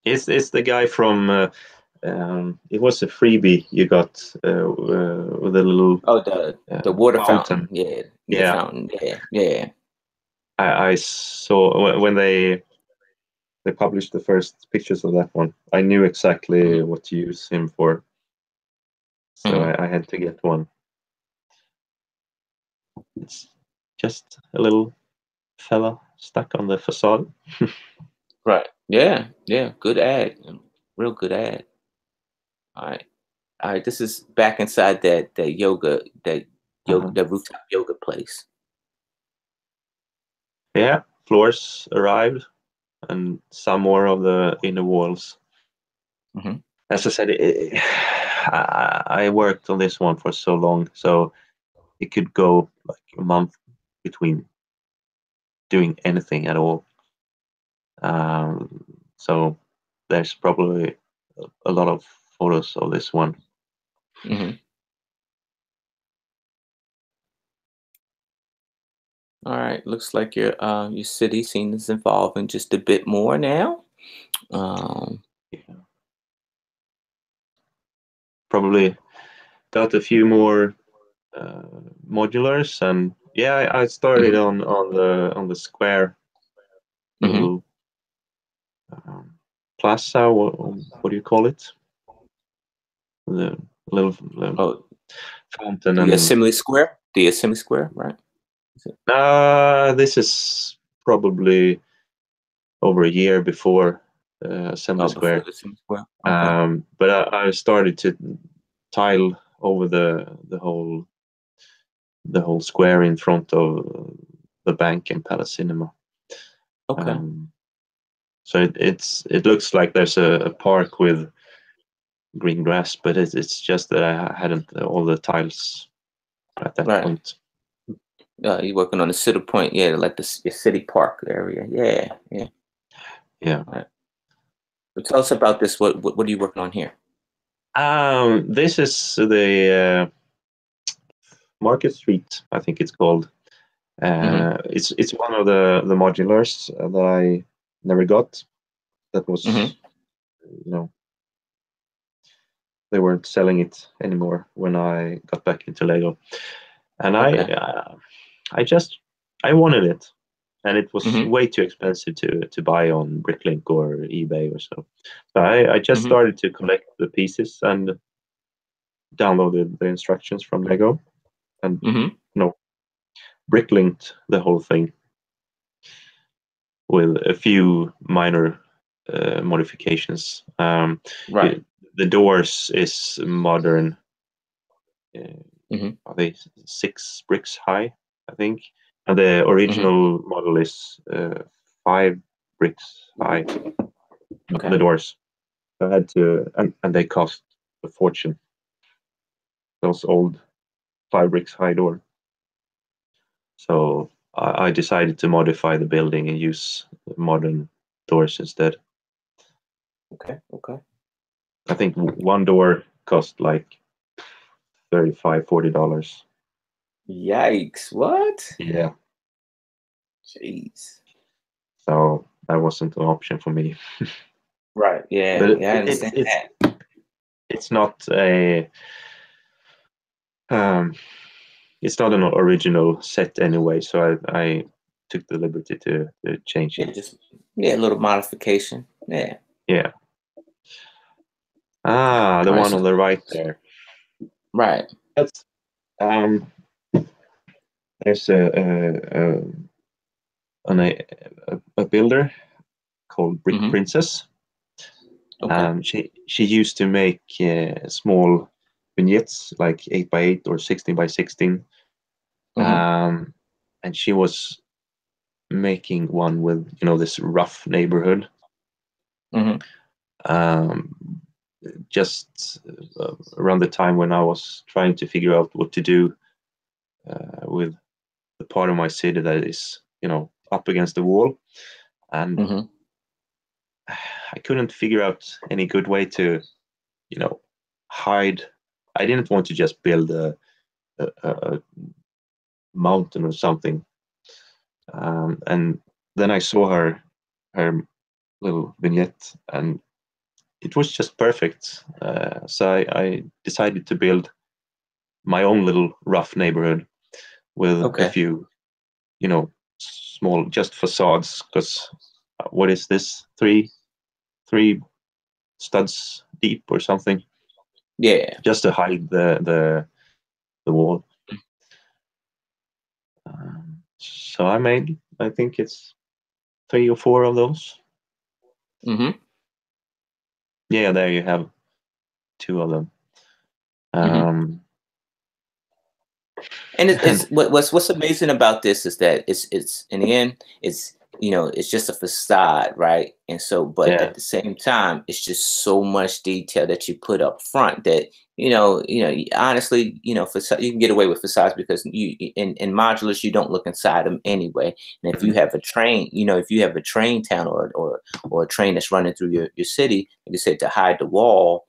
It's the guy from it was a freebie you got with a little the water fountain. Fountain. Yeah. I saw when they published the first pictures of that one. I knew exactly what to use him for, so I had to get one. It's just a little fella stuck on the facade. Right. Yeah. Good ad. Real good ad. All right. This is back inside that yoga that rooftop yoga place. Yeah, floors arrived, and some more of the inner walls. As I said, I worked on this one for so long, so it could go like a month between doing anything at all. So there's probably a lot of photos of this one. All right, looks like your city scene is evolving just a bit more now. Probably got a few more modulars, and I started on the square little plaza. What do you call it? The little fountain. The Assembly Square. The Assembly Square, right? This is probably over a year before Assembly Square. Okay. But I started to tile over the whole square in front of the bank and Palace Cinema. Okay. So it looks like there's a park with green grass, but it's just that I hadn't all the tiles at that Right. point. You're working on the Cedar Point, yeah, like your City Park area. Yeah, yeah. Yeah. Right. So tell us about this. What are you working on here? This is the Market Street, I think it's called. It's one of the modulars that I never got. That was, you know, they weren't selling it anymore when I got back into Lego, and Okay. I wanted it, and it was way too expensive to buy on Bricklink or eBay or so. So I just started to collect the pieces and downloaded the instructions from Lego, and bricklinked the whole thing with a few minor modifications. Right. The doors is modern. Are they 6 bricks high, I think? And the original model is 5 bricks high. Okay. The doors. I had to, and they cost a fortune. Those old 5 bricks high door. So I decided to modify the building and use modern doors instead. Okay. Okay. I think one door cost like $35-40. Yikes! What? Yeah. Jeez. So that wasn't an option for me. Right. Yeah. But Yeah. I understand that. It's not a it's not an original set anyway. So I took the liberty to change it. Just a little modification. Yeah. Yeah. The one on the right there. Right. That's there's a builder called Brick Princess. Okay. She used to make small vignettes like 8x8 or 16x16, and she was making one with this rough neighborhood. Just around the time when I was trying to figure out what to do with the part of my city that is up against the wall, and I couldn't figure out any good way to hide. I didn't want to just build a mountain or something, and then I saw her little vignette, and it was just perfect. So I decided to build my own little rough neighborhood with a few, small just facades. Because what is this? Three studs deep or something? Yeah. Just to hide the wall. So I think it's 3 or 4 of those. Yeah, there you have 2 of them. And it's what's amazing about this is that it's in the end it's it's just a facade, right? And so, but at the same time, it's just so much detail that you put up front that honestly, facade, you can get away with facades because you in modulars you don't look inside them anyway. And if you have a train, if you have a train town or a train that's running through your city, like you said, to hide the wall.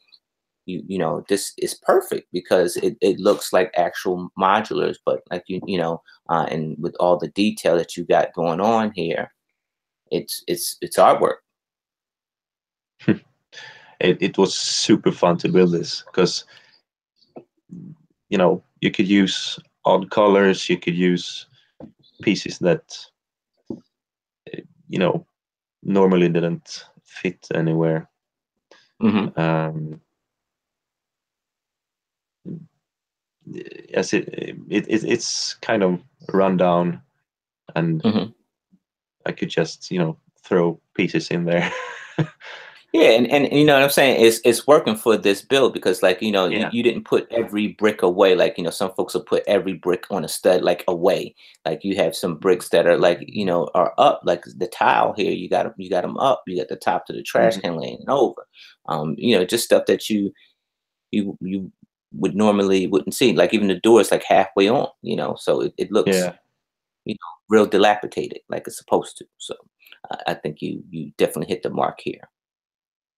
This is perfect because it looks like actual modulars, but like and with all the detail that you got going on here, it's artwork. It was super fun to build this because you could use odd colors, you could use pieces that normally didn't fit anywhere. Yes, it's kind of run down, and I could just throw pieces in there. Yeah, and you know what I'm saying? It's working for this build because like you didn't put every brick away like some folks will put every brick on a stud like away. Like you have some bricks that are like are up, like the tile here. You got them up. You got the top to the trash can laying over. Just stuff that you normally wouldn't see. Like even the door is like halfway on, you know, so it looks, Yeah. you know, real dilapidated, like it's supposed to. So I think you definitely hit the mark here.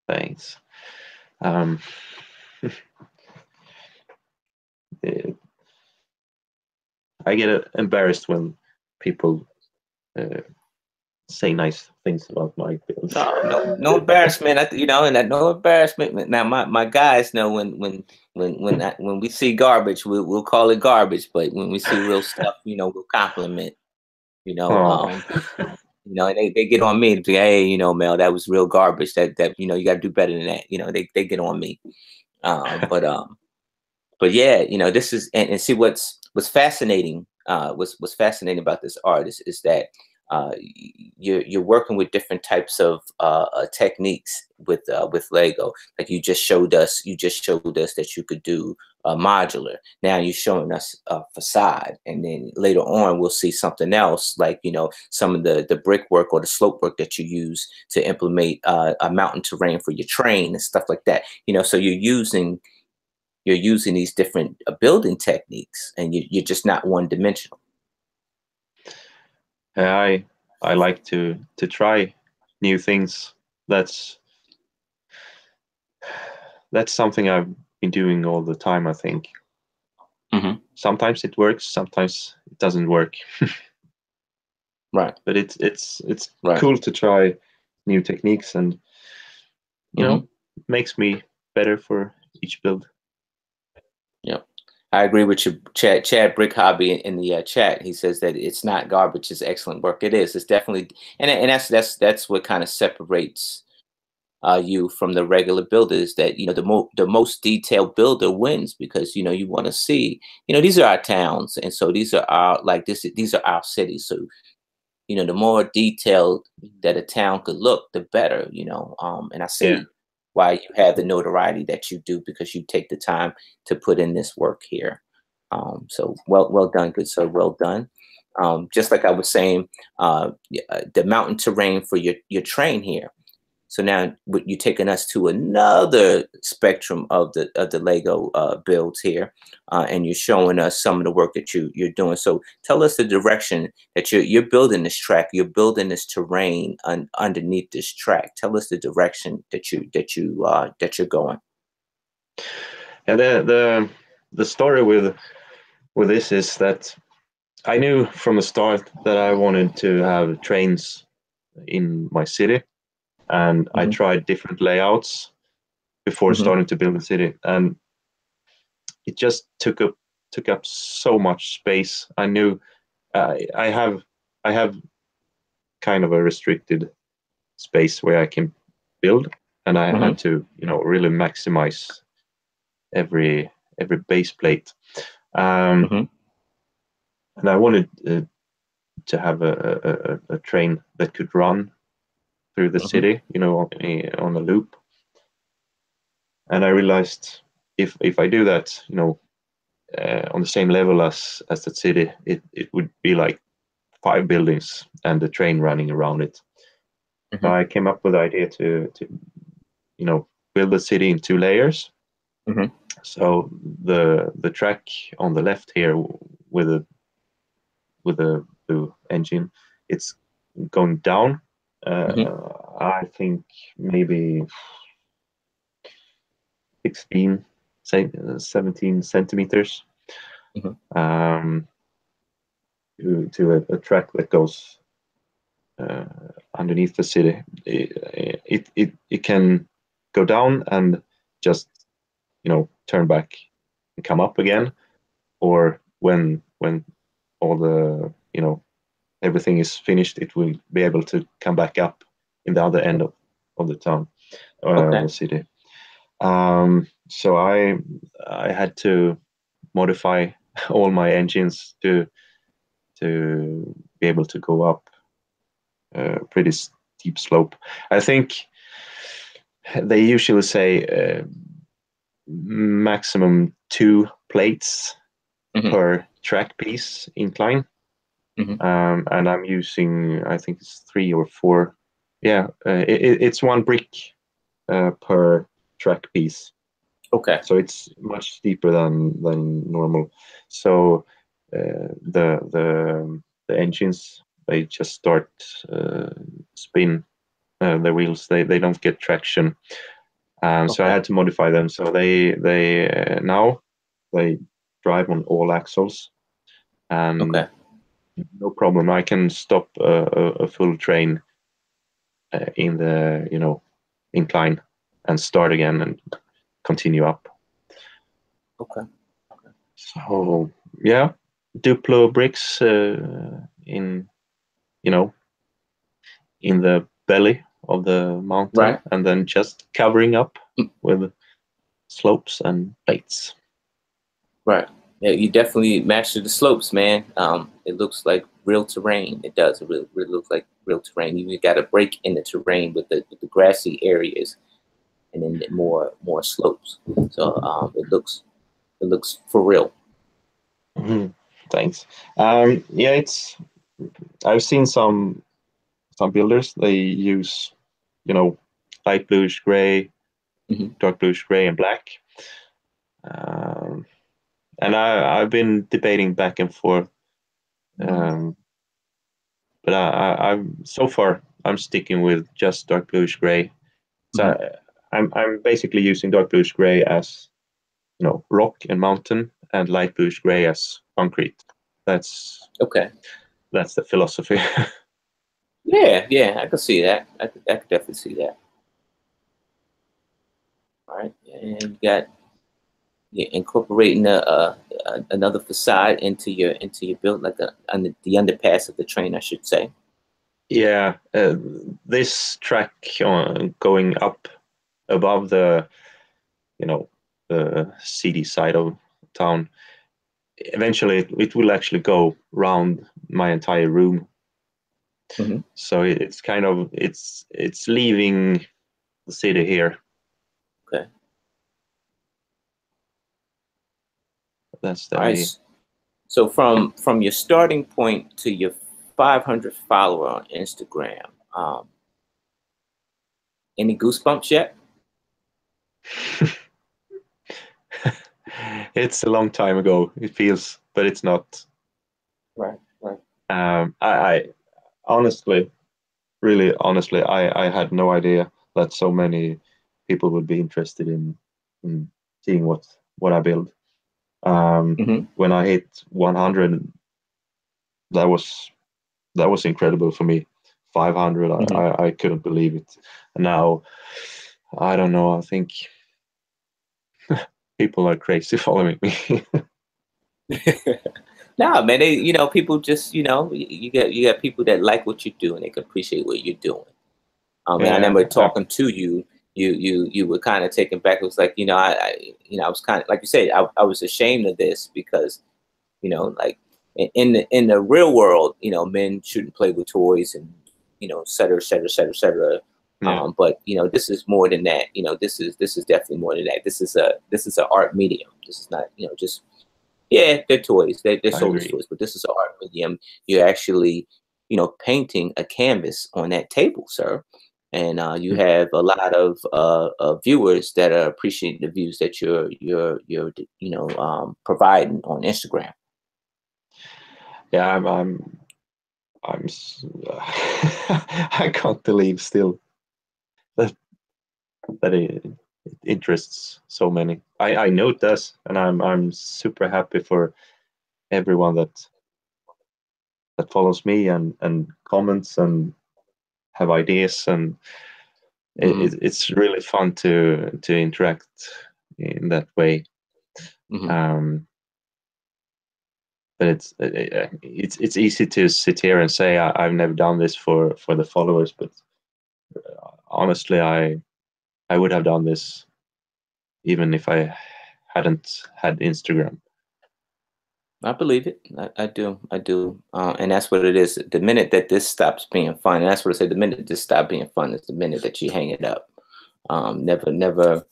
Thanks. I get embarrassed when people say nice things about my build. No embarrassment. You know, and no embarrassment. Now my guys know when we see garbage, we'll call it garbage. But when we see real stuff, you know, we'll compliment. You know, you know, and they get on me to say, hey, you know, Mel, that was real garbage. That you know, you got to do better than that. You know, they get on me. But yeah, you know, this is and see what's fascinating. What's fascinating about this artist is that you're working with different types of techniques with Lego. Like you just showed us that you could do modular. Now you're showing us a facade, and then later on we'll see something else, like, you know, some of the brickwork or the slope work that you use to implement a mountain terrain for your train and stuff like that. You know, so you're using these different building techniques, and you're just not one dimensional. I like to try new things. That's something I've been doing all the time, I think. Mm-hmm. Sometimes it works, sometimes it doesn't work. Right. But it's right. cool to try new techniques, and you know, it makes me better for each build. Yeah, I agree with you, Chad Brick Hobby in the chat. He says that it's not garbage; it's excellent work. It is. It's definitely, and that's what kind of separates you from the regular builders. That, you know, the most detailed builder wins, because, you know, you want to see, you know, these are our towns, and so these are our these are our cities. So, you know, the more detailed that a town could look, the better. You know, and I see why you have the notoriety that you do, because you take the time to put in this work here. So well done, good sir, well done. Just like I was saying, the mountain terrain for your train here. So now you're taking us to another spectrum of the Lego builds here, and you're showing us some of the work that you're doing. So tell us the direction that you're building this track. You're building this terrain underneath this track. Tell us the direction that you're going. And the story with this is that I knew from the start that I wanted to have trains in my city. And I tried different layouts before starting to build the city, and it just took up so much space. I knew I have kind of a restricted space where I can build, and I had to, you know, really maximize every base plate. And I wanted to have a train that could run through the city, you know, on a loop. And I realized if I do that, you know, on the same level as the city, it would be like 5 buildings and the train running around it. So I came up with the idea to you know, build the city in 2 layers. So the track on the left here with the blue engine, it's going down. I think maybe 16, 17 centimeters to a track that goes underneath the city. It can go down and just, you know, turn back and come up again, or when all the, you know, everything is finished, it will be able to come back up in the other end of the town or the city. So I had to modify all my engines to be able to go up a pretty steep slope. I think they usually say maximum 2 plates per track piece incline. And I'm using, I think it's 3 or 4. Yeah, it's 1 brick per track piece. Okay. So it's much steeper than normal. So the engines, they just start spin the wheels. They don't get traction. So I had to modify them. So they now they drive on all axles, and no problem. I can stop a full train in the incline and start again and continue up. Okay. So yeah, Duplo bricks in in the belly of the mountain, right, and then just covering up with slopes and plates. Right. Yeah, you definitely mastered the slopes, man. It looks like real terrain. It does. It really looks like real terrain. You got to break in the terrain with the grassy areas, and then more slopes. So it looks for real. Mm-hmm. Thanks. Yeah, I've seen some builders. They use light bluish gray, dark bluish gray, and black. And I've been debating back and forth. But I'm so far I'm sticking with just dark bluish gray. So I'm basically using dark bluish gray as rock and mountain, and light bluish gray as concrete. That's the philosophy. Yeah, I can see that. I could definitely see that. All right, and you got incorporating another facade into your build, like the underpass of the train, I should say. Yeah, this track going up above the the city side of town. Eventually, it will actually go round my entire room. So it's kind of it's leaving the city here. Okay. That's the idea. So from your starting point to your 500 follower on Instagram, any goosebumps yet? It's a long time ago. It feels, but it's not. Right. I honestly, really honestly, I had no idea that so many people would be interested in seeing what I build. When I hit 100, that was incredible for me. 500, I couldn't believe it. And now, I don't know. I think people are crazy following me. No, man. People just, you got people that like what you do and they can appreciate what you're doing. I remember talking to you. You were kind of taken back. It was like, I was kind of like you said. I was ashamed of this because, like in the real world, men shouldn't play with toys and et cetera, et cetera, et cetera, et cetera. Yeah. But this is more than that. This is definitely more than that. This is an art medium. This is not just they're toys. They're sold as toys, but this is an art medium. You're actually painting a canvas on that table, sir. And you have a lot of viewers that are appreciating the views that you're providing on Instagram. Yeah, I can't believe still that it interests so many. I know it does, and I'm super happy for everyone that follows me and comments and have ideas, and it's really fun to interact in that way. But it's easy to sit here and say I've never done this for the followers, but honestly, I would have done this even if I hadn't had Instagram. I believe it. I do. And that's what it is. The minute that this stops being fun, and that's what I say. The minute this stops being fun is the minute that you hang it up. Never.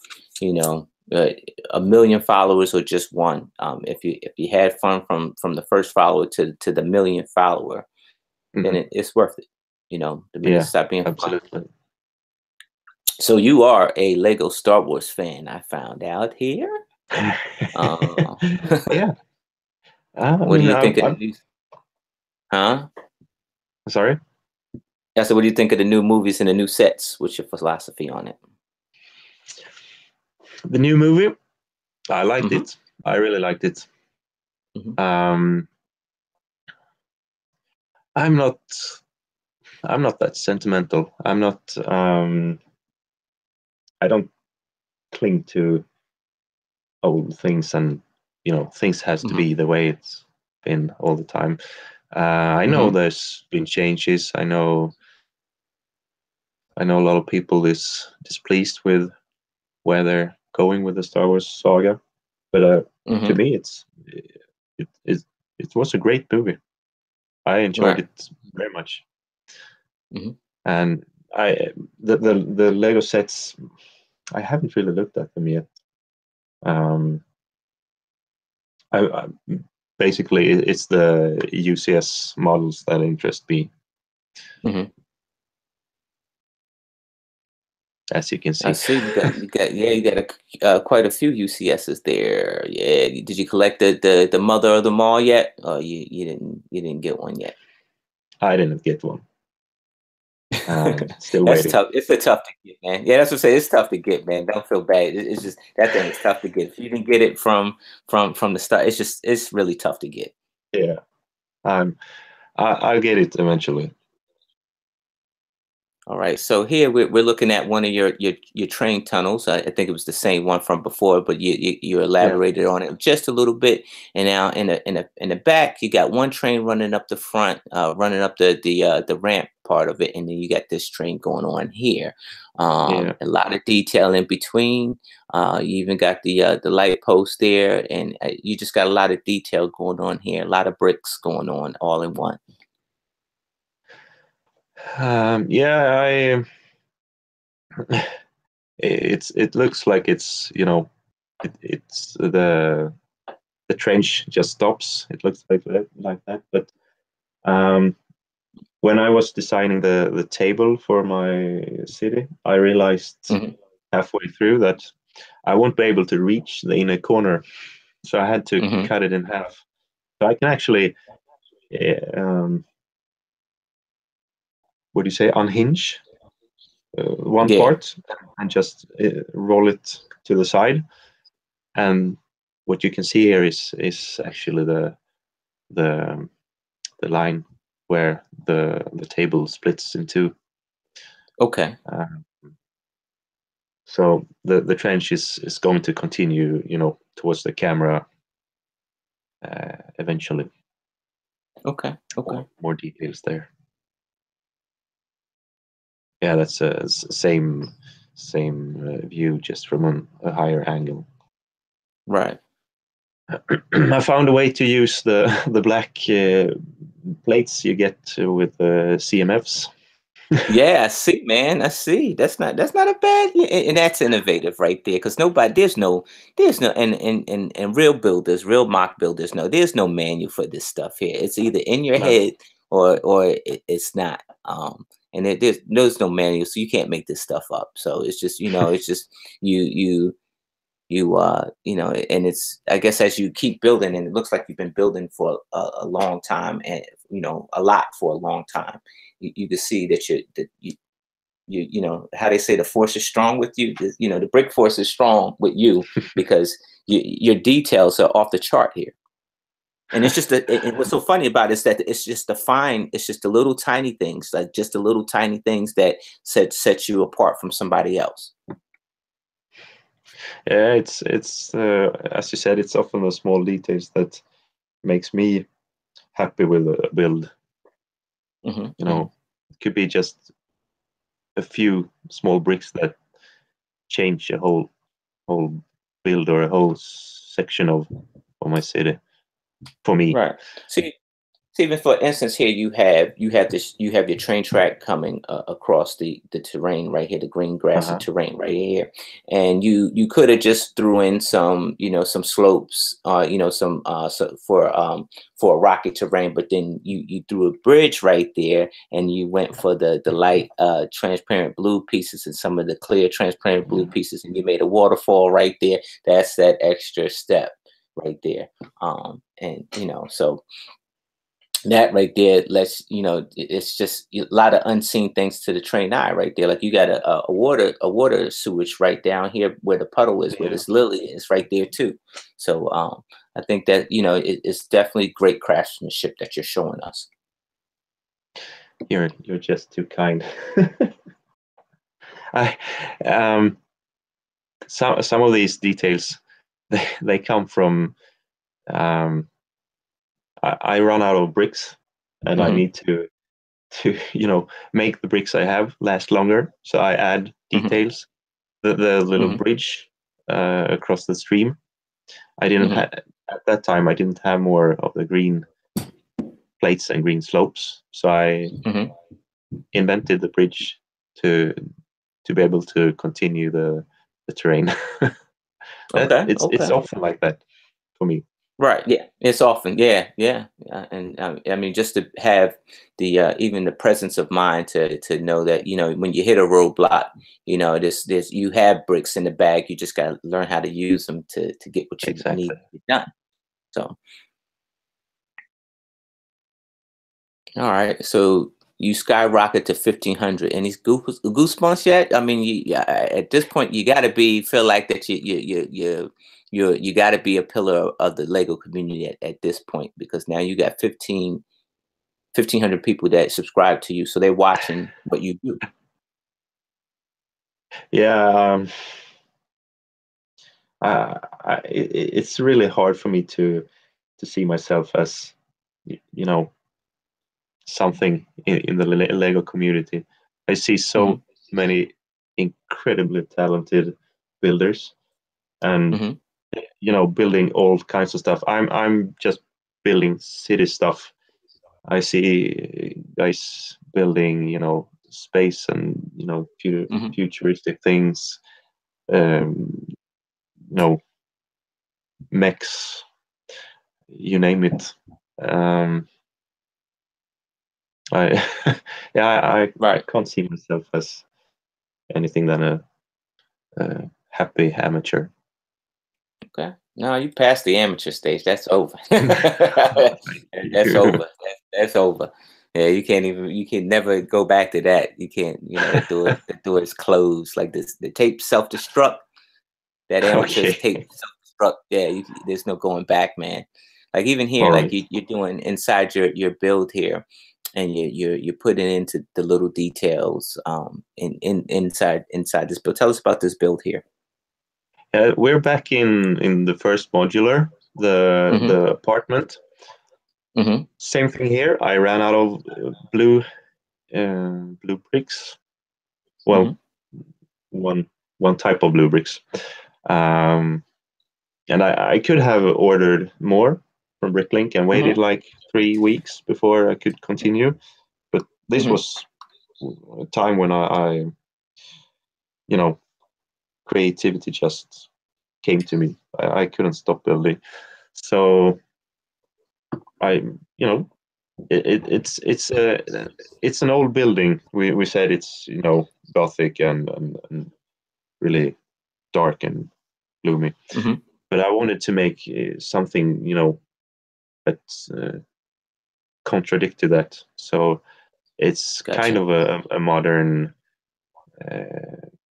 A million followers or just one. If you had fun from the first follower to the millionth follower, then it's worth it. The minute it stops being absolutely fun. So you are a Lego Star Wars fan, I found out here. Yeah. I What do mean, you think of the new? Huh? Sorry. Yeah. So what do you think of the new movies and the new sets? What's your philosophy on it? The new movie, I liked it. I really liked it. I'm not that sentimental. I'm not. I don't cling to old things, and things has to be the way it's been all the time. I know there's been changes. I know a lot of people is displeased with where they're going with the Star Wars saga, but to me, it was a great movie. I enjoyed it very much, and the Lego sets, I haven't really looked at them yet. I basically it's the UCS models that interest me. As you can see, I see you got quite a few UCSs there. Yeah, did you collect the mother of them all yet? Or you didn't get one yet? I didn't get one. Still That's waiting. tough. It's tough to get, man. Yeah, that's what I say. It's tough to get, man. Don't feel bad. It's just that thing is tough to get. If you didn't get it from the start, it's really tough to get. Yeah, I'll get it eventually. All right, so here we're looking at one of your train tunnels. I think it was the same one from before, but you elaborated on it just a little bit. And now in the back, you got one train running up the front, running up the ramp part of it, and then you got this train going on here. A lot of detail in between. You even got the light post there, and you just got a lot of detail going on here. A lot of bricks going on all in one. Yeah, it looks like it's it's the trench just stops. It looks like that, but when I was designing the table for my city, I realized halfway through that I won't be able to reach the inner corner, so I had to cut it in half. So I can actually what do you say, unhinge one part and just roll it to the side, and what you can see here is actually the line where the table splits in two. Okay. So the trench is going to continue, towards the camera eventually. Okay. More details there. Yeah, that's a same view, just from a higher angle. Right. I found a way to use the black plates you get with CMFs. Yeah, I see, man. I see. That's not a bad, and that's innovative right there. Because there's no, and real builders, real mock builders, there's no manual for this stuff here. It's either in your head or it's not. And there's no manual, so you can't make this stuff up. So it's just it's just you and it's, I guess, as you keep building, and it looks like you've been building for a long time, and a lot for a long time. You can see that you know how they say the force is strong with you. The brick force is strong with you because your details are off the chart here. And it's just and what's so funny about it is that it's just the little tiny things, like just the little tiny things that set you apart from somebody else. Yeah, it's as you said, it's often the small details that makes me happy with a build. It could be just a few small bricks that change a whole build or a whole section of my city for me. Right. See, So even for instance, here you have this, you have your train track coming across the terrain right here, the green grassy terrain right here, and you could have just threw in some, some slopes, some for a rocky terrain, but then you threw a bridge right there, and you went for the light transparent blue pieces and some of the clear transparent blue pieces, and you made a waterfall right there. That's that extra step right there, and so that right there lets it's just a lot of unseen things to the trained eye right there. Like you got a water sewage right down here where the puddle is, where this lily is right there too. So I think that it's definitely great craftsmanship that you're showing us. You're just too kind. Some of these details, they come from I run out of bricks, and I need to make the bricks I have last longer. So I add details. The little bridge across the stream. I didn't have at that time. I didn't have more of the green plates and green slopes. So I invented the bridge to be able to continue the terrain. It's often like that for me. Right. Yeah. It's often. Yeah. And I mean, just to have the even the presence of mind to know that when you hit a roadblock, this you have bricks in the bag. You just got to learn how to use them to get what you need done. So, all right. So you skyrocket to 1,500. Any goosebumps yet? I mean, at this point, you got to feel like that you got to be a pillar of the Lego community at this point, because now you got 1,500 people that subscribe to you, so they're watching what you do. Yeah, it's really hard for me to see myself as something in the Lego community. I see so many incredibly talented builders, and building all kinds of stuff. I'm just building city stuff. I see guys building space and futuristic things, mechs, you name it. I can't see myself as anything than a happy amateur. Okay. No, you passed the amateur stage. That's over. That's over. That's over. Yeah, you can never go back to that. You can't, the door is closed like this. The tape self-destruct. That amateur tape self-destruct. Yeah, there's no going back, man. Like even here, like you're doing inside your build here, and you're putting into the little details inside this build. Tell us about this build here. We're back in the first modular, the apartment. Same thing here. I ran out of blue bricks. Well, one type of blue bricks, and I could have ordered more from Bricklink and waited like 3 weeks before I could continue. But this was a time when I creativity just came to me. I couldn't stop building. So it's an old building. We said it's Gothic and really dark and gloomy. But I wanted to make something that contradicted that. So it's kind of a modern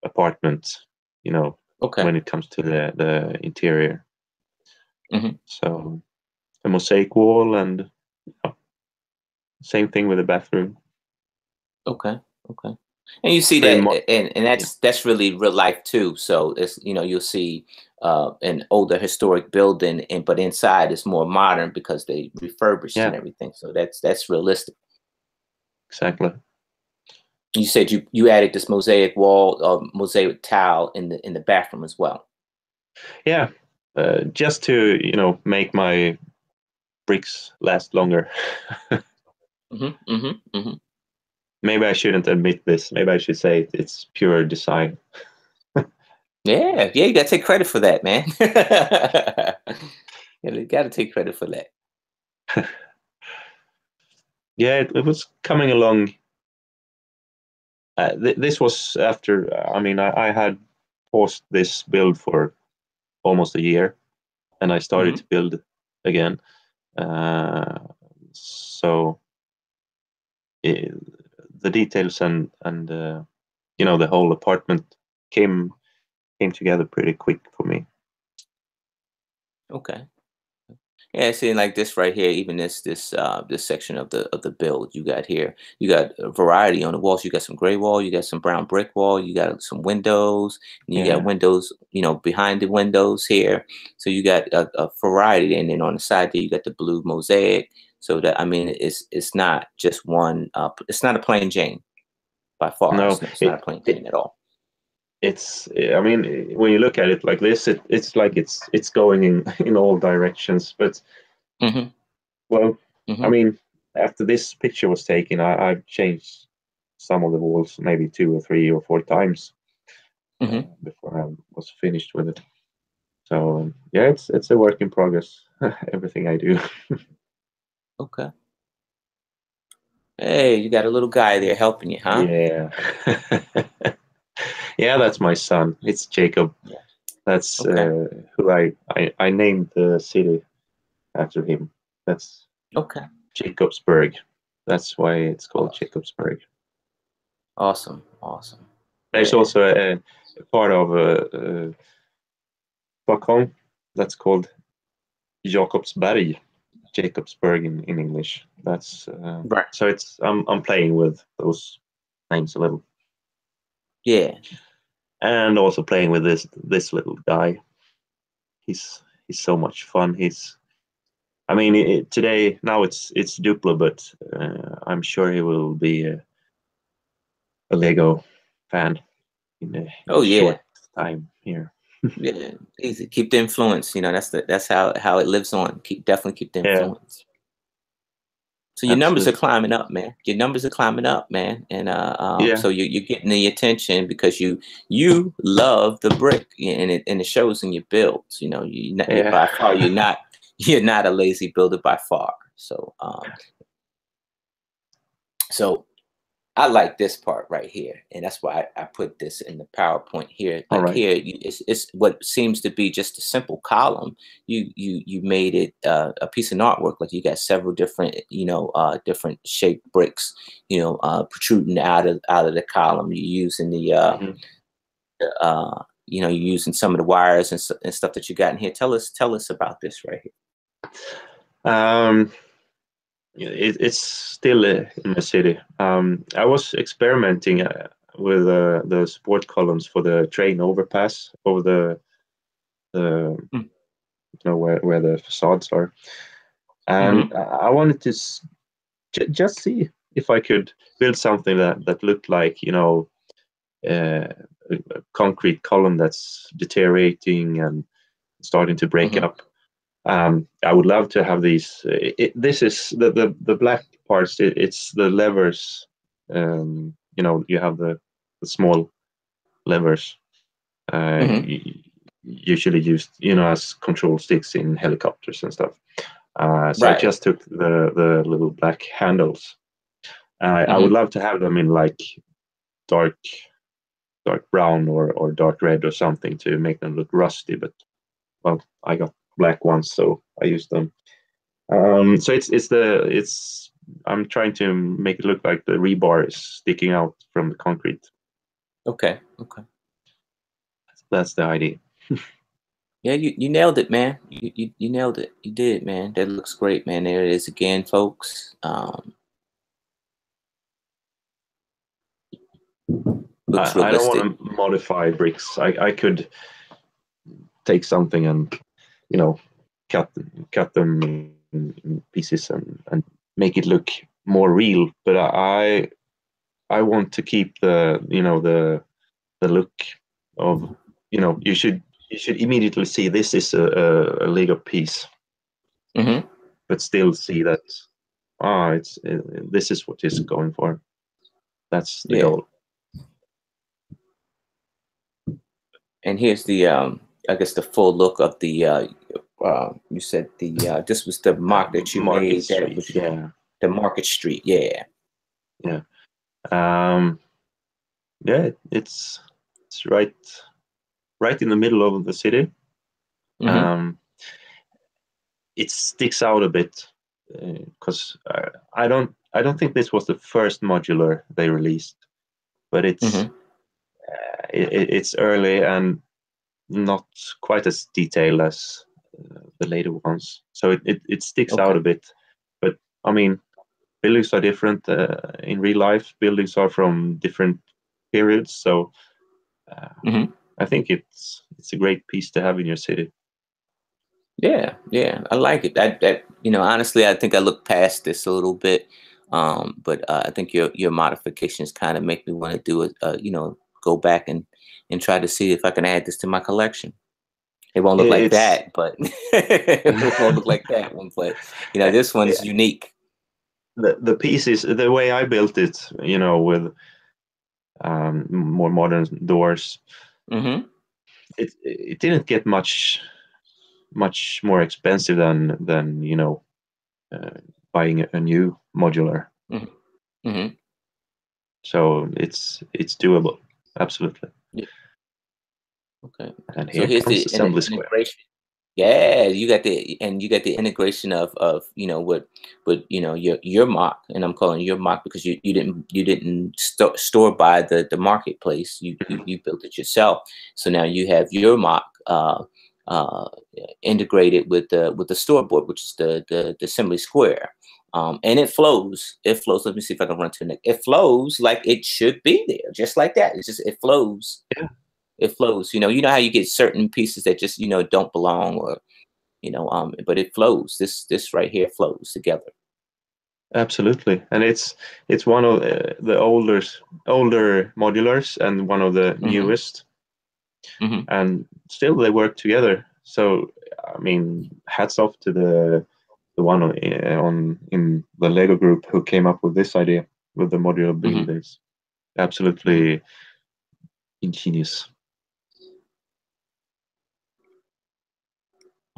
apartment, when it comes to the interior. So a mosaic wall and same thing with the bathroom. Okay. And you see that, and that's really real life too. So it's you'll see an older historic building, but inside it's more modern because they refurbished and everything. So that's realistic. Exactly. You said you added this mosaic wall, mosaic tile in the bathroom as well. Yeah, just to make my bricks last longer. Maybe I shouldn't admit this. Maybe I should say it's pure design. Yeah, you gotta take credit for that, man. You gotta take credit for that. Yeah, it was coming along. This was after, I mean, I had paused this build for almost a year, and I started to build again. So the details and you know, the whole apartment came together pretty quick for me. Okay. Yeah, see, like this right here, even this section of the build you got here, you got a variety on the walls. You got some gray wall, you got some brown brick wall, you got some windows, and you got windows, you know, behind the windows here. So you got a variety, and then on the side there you got the blue mosaic. So that, I mean, it's not just one. It's not a plain Jane by far. No, it's not a plain Jane at all. It's, I mean, when you look at it like this, it's like it's going in all directions. But well, I mean, after this picture was taken, I've changed some of the walls maybe 2 or 3 or 4 times before I was finished with it. So yeah, it's a work in progress. Everything I do. Okay. Hey, you got a little guy there helping you, huh? Yeah. Yeah, that's my son. It's Jacob. Yeah. That's who I named the city after him. That's Jacobsburg. That's why it's called Jacobsburg. Awesome. There's also a part of Stockholm that's called Jakobsberg, Jacobsburg in English. That's right. So it's I'm playing with those names a little. Yeah. And also playing with this little guy. He's so much fun. I mean, today now it's Duplo, but I'm sure he will be a Lego fan in a short time here. Yeah, easy. Keep the influence. You know, that's how it lives on. Definitely keep the influence. So your numbers are climbing up, man. Your numbers are climbing up, man. And so you're getting the attention because you love the brick, and it shows in your builds. You know, by far you're not a lazy builder by far. So so I like this part right here, and that's why I put this in the PowerPoint here. Like here, it's what seems to be just a simple column. You made it a piece of artwork. Like you got several different, different shaped bricks, protruding out of the column. You're using you're using some of the wires and stuff that you got in here. Tell us about this right here. It's still in the city. I was experimenting with the support columns for the train overpass over the where the facades are, and I wanted to just see if I could build something that looked like a concrete column that's deteriorating and starting to break up. I would love to have these. This is the black parts. It's the levers. You have the small levers usually used, as control sticks in helicopters and stuff. So I just took the little black handles. I would love to have them in like dark brown or dark red or something to make them look rusty. But well, I got black ones, so I used them. So I'm trying to make it look like the rebar is sticking out from the concrete. Okay. That's the idea. Yeah, you nailed it, man. You nailed it. You did, man. That looks great, man. There it is again, folks. Looks realistic. I don't want to modify bricks. I could take something and cut them in pieces and make it look more real. But I want to keep the look of you should immediately see this is a Lego piece. but still see that this is what it's going for. That's the goal. And here's the I guess the full look of the you said the this was the mark that you Market made Street, that was the Market Street, yeah. It's right in the middle of the city. It sticks out a bit because I don't think this was the first modular they released, but it's early and not quite as detailed as the later ones, so it sticks out a bit. But I mean, buildings are different in real life. Buildings are from different periods, so I think it's a great piece to have in your city. Yeah, I like it. That honestly, I think I look past this a little bit, but I think your modifications kind of make me want to do it. Go back and try to see if I can add this to my collection. It won't look like that, but it won't look like that one. But this one is unique. The pieces, the way I built it, with more modern doors, it didn't get much more expensive than buying a new modular. So it's doable, absolutely. Yeah. Okay. And here comes the assembly square. Yeah, you got the integration of with your mock, and I'm calling your mock because you didn't store by the marketplace. You built it yourself. So now you have your mock integrated with the storyboard, which is the assembly square. And it flows. It flows. Let me see if I can run to the next. It flows like it should be there, just like that. It flows. Yeah. It flows. You know how you get certain pieces that just don't belong, or but it flows. This right here flows together. Absolutely, and it's one of the older modulars and one of the newest, and still they work together. So I mean, hats off to the one in the Lego group who came up with this idea with the modular buildings. Absolutely ingenious.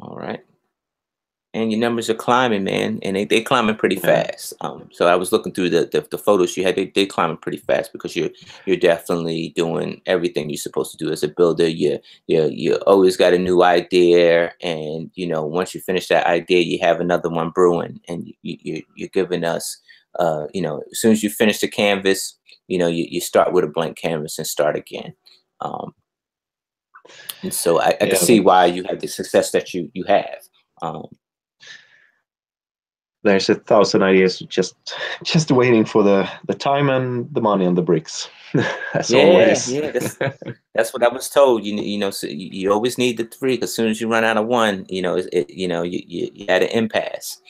All right. And your numbers are climbing, man, and they climbing pretty fast. So I was looking through the photos you had. They climbing pretty fast because you're definitely doing everything you're supposed to do as a builder. You always got a new idea, and once you finish that idea, you have another one brewing, and you're giving us, as soon as you finish the canvas, you start with a blank canvas and start again. And so I can see why you have the success that you have. There's 1,000 ideas just waiting for the time and the money and the bricks. As always. Yeah, that's what I was told. So you always need the 3 because as soon as you run out of one, you had an impasse.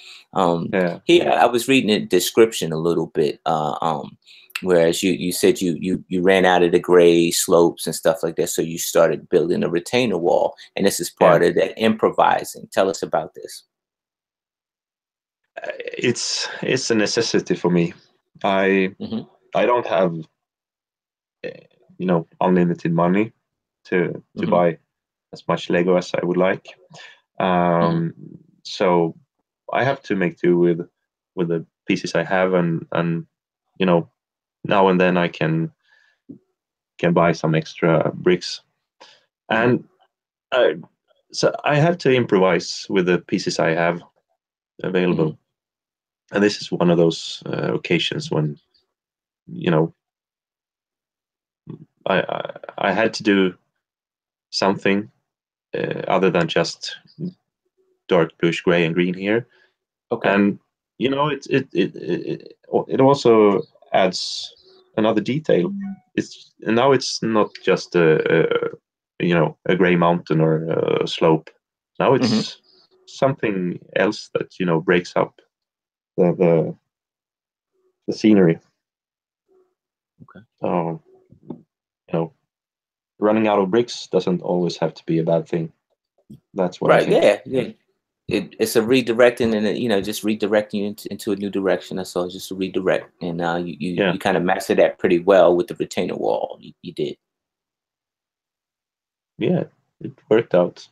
Here I was reading the description a little bit. Whereas you said you ran out of the gray slopes and stuff like that, so you started building a retainer wall, and this is part of that improvising. Tell us about this. It's a necessity for me. I don't have unlimited money to buy as much Lego as I would like. So I have to make do with the pieces I have, and now and then I can buy some extra bricks, and so I have to improvise with the pieces I have available. And this is one of those occasions when I had to do something other than just dark bluish, gray, and green here. And it also adds another detail. Now it's not just a gray mountain or a slope. Now it's something else that breaks up the scenery. So running out of bricks doesn't always have to be a bad thing. That's what I think. Yeah. it's a redirecting, and just redirecting you into a new direction. That's all, just a redirect. And you kind of mastered that pretty well with the retainer wall. You did. Yeah, it worked out.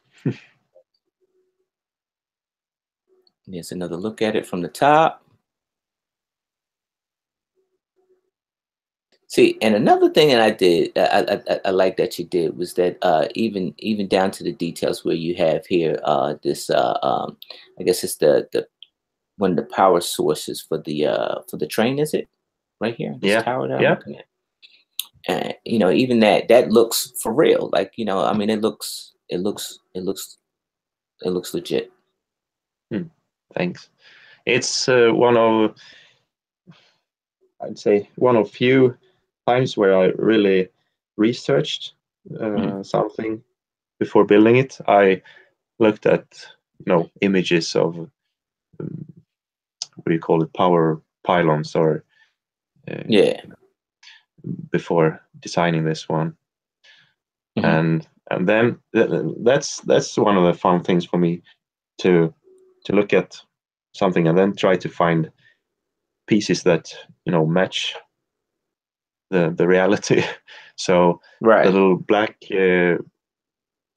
Here's another look at it from the top. See, and another thing that I did, I like that you did, was that even down to the details where you have here this I guess it's the one of the power sources for the train, is it right here, this tower that I'm looking at? And even that looks for real, like I mean, it looks legit. Thanks. It's I'd say one of few times where I really researched something before building it. I looked at images of what do you call it, power pylons, or before designing this one. And then that's one of the fun things for me, to look at something and then try to find pieces that match the reality. So the little black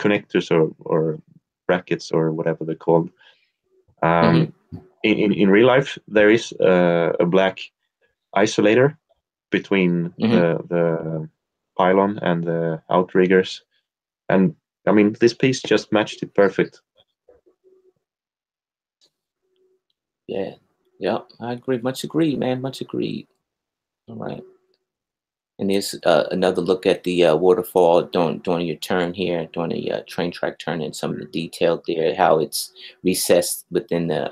connectors or brackets or whatever they're called, in real life there is a black isolator between the pylon and the outriggers, and I mean, this piece just matched it perfect. Yeah, I agree. Much agreed, man. Much agreed. All right. And there's another look at the waterfall during your turn here, during the train track turn, and some of the detail there, how it's recessed within the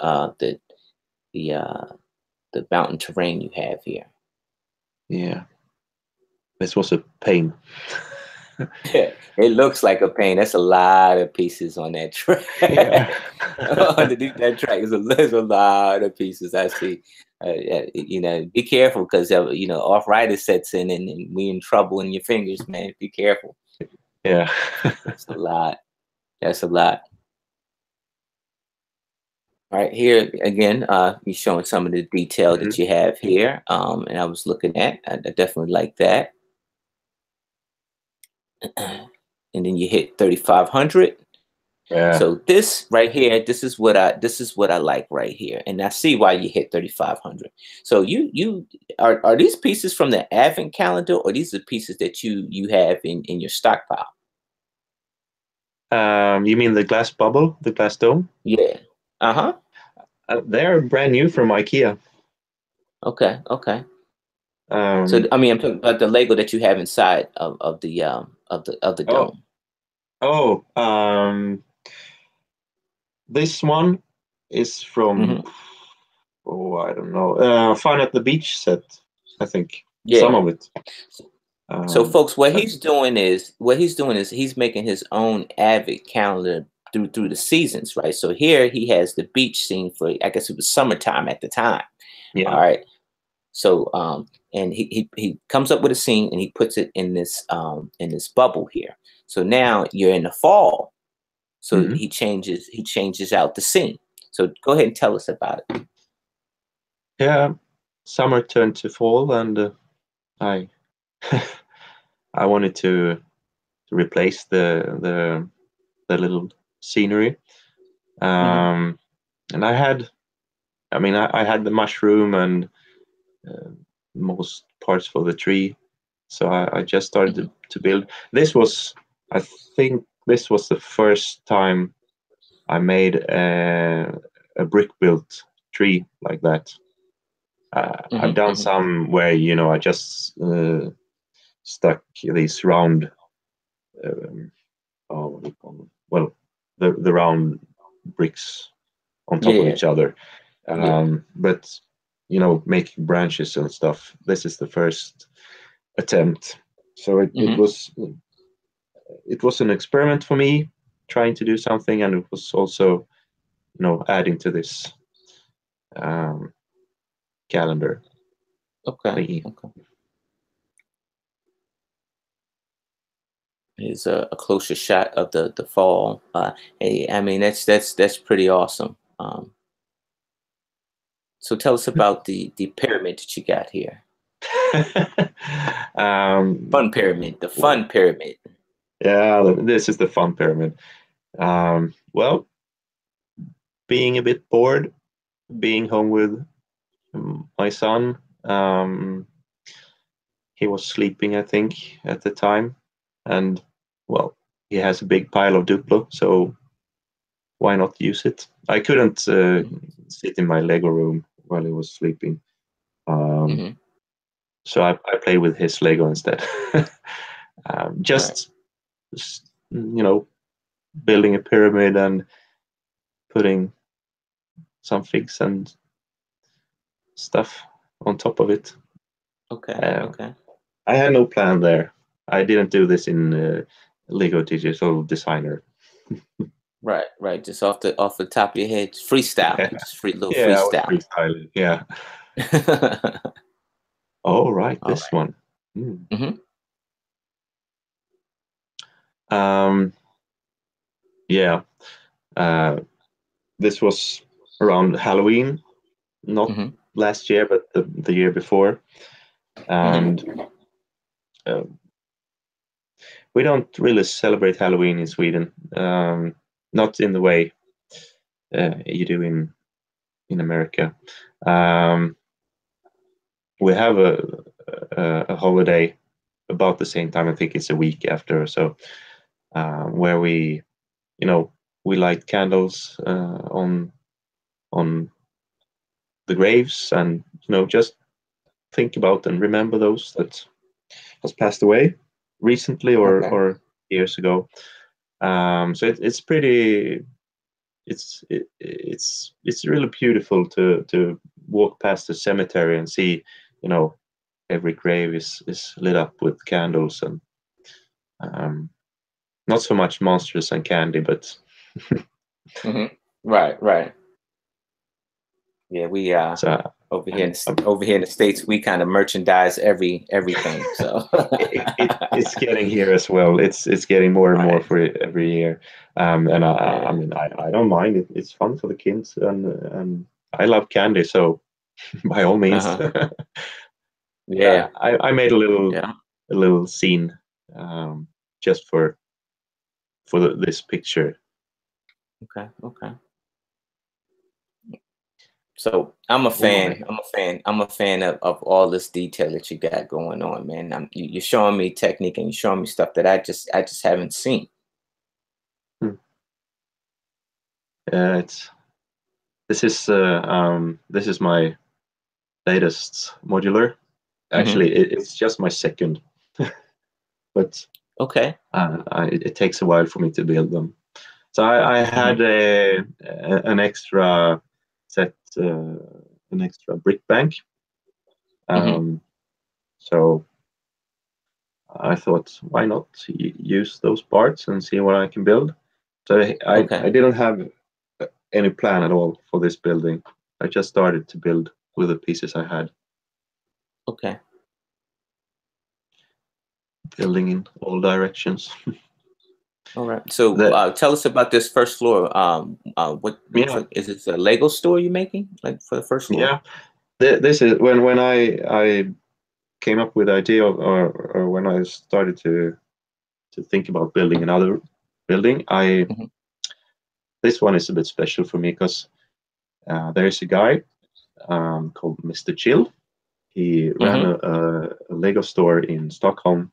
mountain terrain you have here. Yeah, this was a pain. It looks like a pain. That's a lot of pieces on that track. Underneath that track, there's a lot of pieces. I see. Be careful, because arthritis sets in, and we in trouble in your fingers, man. Be careful. Yeah, that's a lot. That's a lot. All right, here again, you're showing some of the detail that you have here, and I was looking at. I definitely like that. And then you hit 3,500. Yeah. So this right here, this is what I like right here, and I see why you hit 3,500. So you are these pieces from the advent calendar, or these are pieces that you have in your stockpile? You mean the glass bubble, the glass dome? Yeah. They're brand new from IKEA. Okay. So I mean, I'm talking about the Lego that you have inside of the dome. This one is from I don't know, Fun at the Beach set, I think. Some of it. So folks, what he's doing is he's making his own Advent calendar through the seasons, right? So here he has the beach scene for, I guess it was summertime at the time. Yeah. All right. So and he comes up with a scene, and he puts it in this bubble here. So now you're in the fall. So he changes out the scene. So go ahead and tell us about it. Yeah, summer turned to fall, and I I wanted to replace the little scenery, and I had the mushroom and most parts for the tree, so I just started to build. I think this was the first time I made a brick built tree like that. I've done some where I just stuck these round the round bricks on top of each other, but making branches and stuff, this is the first attempt. So it was an experiment for me, trying to do something, and it was also adding to this calendar. Okay. is a closer shot of the fall. Hey, I mean that's pretty awesome. So tell us about the pyramid that you got here. Fun pyramid, the fun pyramid. Yeah, this is the fun pyramid. Well, being a bit bored, being home with my son. He was sleeping, I think, at the time, and well, he has a big pile of Duplo, so why not use it? I couldn't sit in my Lego room while he was sleeping, so I played with his Lego instead. Just building a pyramid and putting some figs and stuff on top of it. Okay. Okay. I had no plan there. I didn't do this in Lego Digital Designer. Right. Just off the top of your head, freestyle. Yeah. Just freestyle. Freestyling. Yeah. Oh, right, this one. Yeah. This was around Halloween, not last year, but the year before. And we don't really celebrate Halloween in Sweden, not in the way you do in America. We have a holiday about the same time. I think it's a week after or so, where we light candles on the graves, and just think about and remember those that has passed away recently or years ago. So it's pretty. It's really beautiful to walk past the cemetery and see, every grave is lit up with candles, and not so much monsters and candy, but Right. Yeah, we over here in the States, we kind of merchandise everything. So it's getting here as well. It's getting more and more for every year. And I mean, I don't mind it. It's fun for the kids, and I love candy, so by all means. Yeah, I made a little scene just for this picture. Okay. So I'm a fan. I'm a fan of all this detail that you got going on, man. You're showing me technique, and you're showing me stuff that I just haven't seen. This is my latest modular. Actually, it's just my second, but okay. It takes a while for me to build them. So I had an extra set, an extra brick bank. So I thought, why not use those parts and see what I can build? So I didn't have any plan at all for this building. I just started to build with the pieces I had. Okay. Building in all directions. All right. So tell us about this first floor. What is it? A Lego store you're making, like for the first floor? Yeah. This is when I came up with the idea or when I started to think about building another building. This one is a bit special for me because there is a guy called Mr. Chill. He ran a Lego store in Stockholm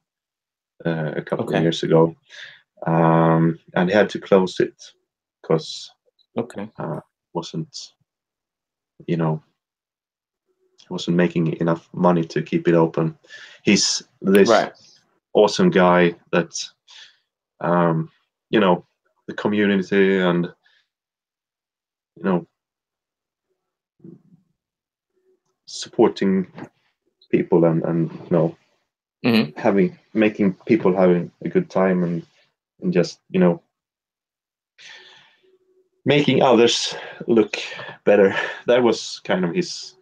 a couple of years ago, and he had to close it because wasn't making enough money to keep it open. He's this awesome guy that the community and supporting people and making people having a good time and just making others look better. That was kind of his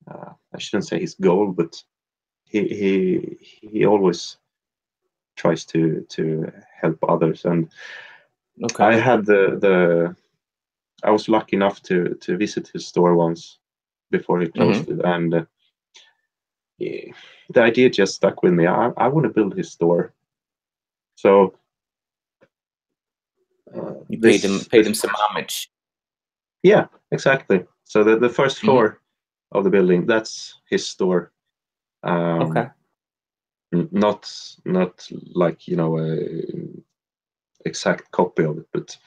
I shouldn't say his goal, but he always tries to help others. And Okay. I had I was lucky enough to visit his store once before he closed it, and the idea just stuck with me. I want to build his store. So you paid him some homage. Yeah, exactly. So the first floor of the building, that's his store. Okay. Not like, you know, a exact copy of it, but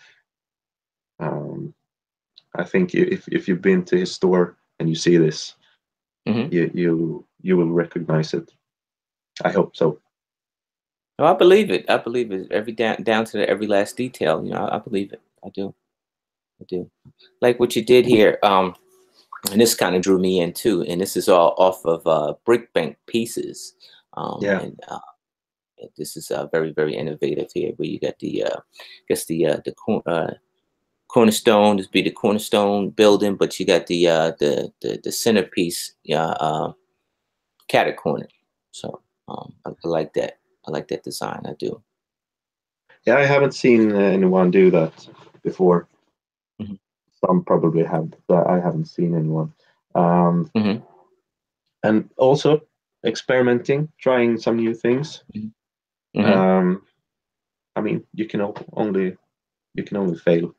I think if you've been to his store and you see this, you will recognize it. I hope so. Oh, I believe it. I believe it. Down to every last detail. You know, I believe it. I do. Like what you did here. And this kind of drew me in too. And this is all off of brick bank pieces. Yeah. And this is very, very innovative here. Where you got the, I guess the cornerstone. This be the cornerstone building, but you got the centerpiece, catty corner. So I like that. I like that design. I do. Yeah, I haven't seen anyone do that before. Some probably have, but I haven't seen anyone. And also experimenting, trying some new things. I mean, you can only fail.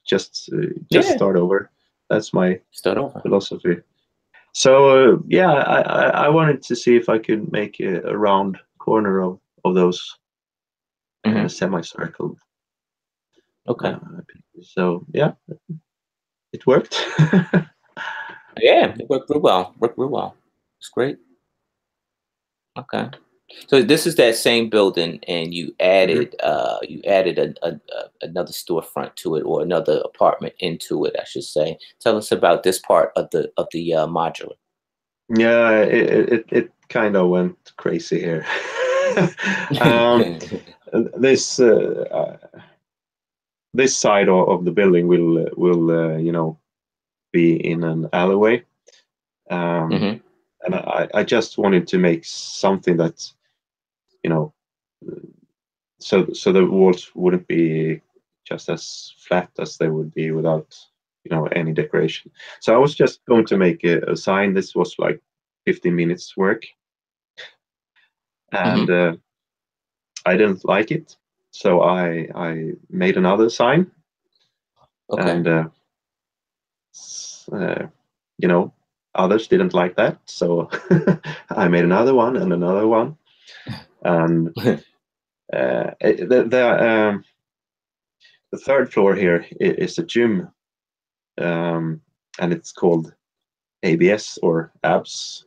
just start over. That's my philosophy. So yeah, I wanted to see if I could make a round corner of those semicircle. Okay. So yeah, it worked. Yeah, it worked real well. It's great. Okay. So this is that same building, and you added another storefront to it, or another apartment into it, I should say. Tell us about this part of the modular. Yeah, it kind of went crazy here. This this side of the building will you know, be in an alleyway, and I just wanted to make something that, you know, so the walls wouldn't be just as flat as they would be without, you know, any decoration. So I was just going to make a sign. This was like 15 minutes work, and I didn't like it, so I made another sign. Okay. And you know, others didn't like that, so I made another one and another one. And the third floor here is a gym, and it's called ABS or abs.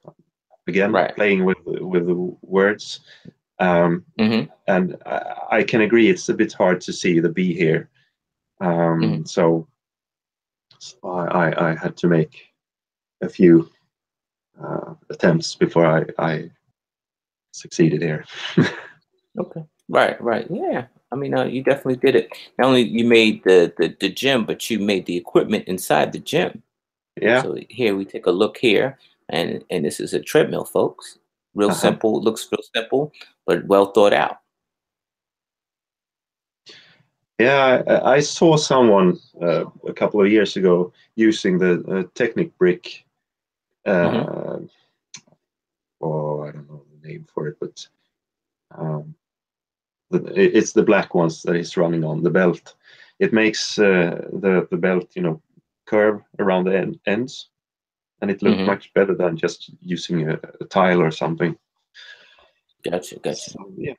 Again, playing with the words. And I can agree, it's a bit hard to see the B here. So I had to make a few attempts before I succeeded here. Okay. Right. Yeah. I mean, you definitely did it. Not only you made the gym, but you made the equipment inside the gym. Yeah. So here we take a look here, and this is a treadmill, folks. Real simple. Looks real simple, but well thought out. Yeah, I saw someone a couple of years ago using the Technic brick. Oh, I don't know the name for it, but it's the black ones that he's running on the belt. It makes the belt, you know, curve around the ends, and it looked much better than just using a tile or something. Gotcha. So, yeah,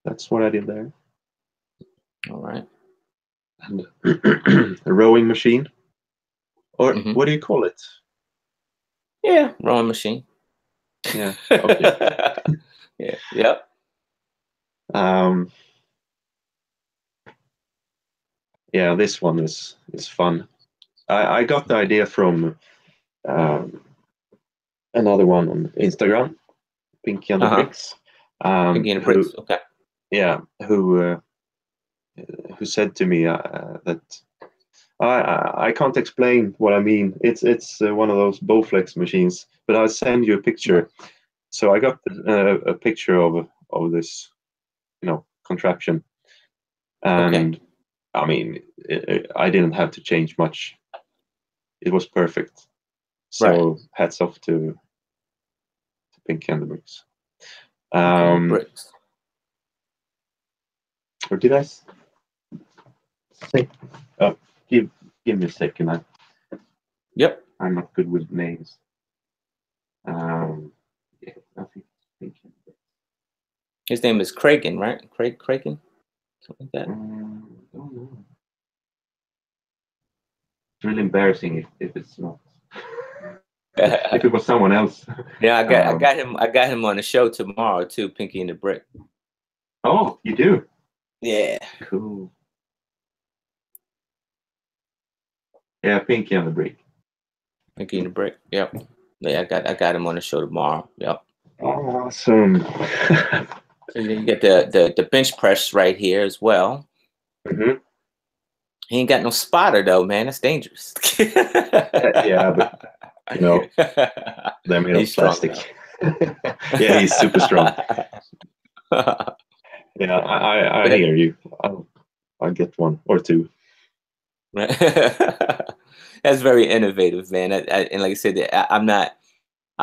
that's what I did there. All right. And a rowing machine, or what do you call it? Yeah, rowing machine. Yeah. Okay. Yeah. Yep. Yeah, this one is fun. I got the idea from another one on Instagram, Pinky and the Bricks. Pinky and the Bricks. Okay. Yeah, who said to me that I can't explain what I mean. It's one of those Bowflex machines, but I'll send you a picture. So I got a picture of this, contraption, and Okay. I mean, I didn't have to change much. It was perfect. So Right. hats off to Pinky and the Bricks. Pinky and the Bricks. Or did I say? Oh, give me a second. Yep. I'm not good with names. Yeah, I think Pinky and the Bricks. His name is Kragen, right? Kragen? Something like that. Don't know. It's really embarrassing if it's not. If it was someone else. Yeah, I got him on the show tomorrow too, Pinky and the Brick. Oh, you do? Yeah. Cool. Yeah, Pinky and the Brick. Pinky and the Brick. Yep. Yeah, I got him on the show tomorrow. Yep. Awesome. So you get the bench press right here as well. Mm-hmm. He ain't got no spotter though, man. That's dangerous. Yeah, but they're made of plastic. Yeah, he's super strong. Yeah, I hear you. I'll get one or two. That's very innovative, man. And like I said, I'm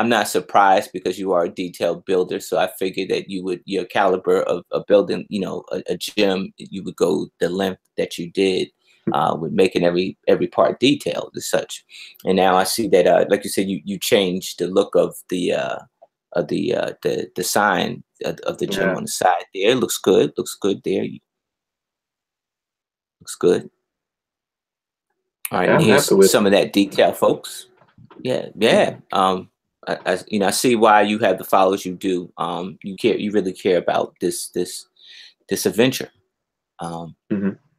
not surprised because you are a detailed builder. So I figured that your caliber of building, a gym, you would go the length that you did with making every part detailed as such. And now I see that, like you said, you changed the look of the sign of the gym on the side there. It looks good. Looks good there. Looks good. All right, and here's some of that detail, folks. Yeah. I see why you have the followers you do. You really care about this adventure. And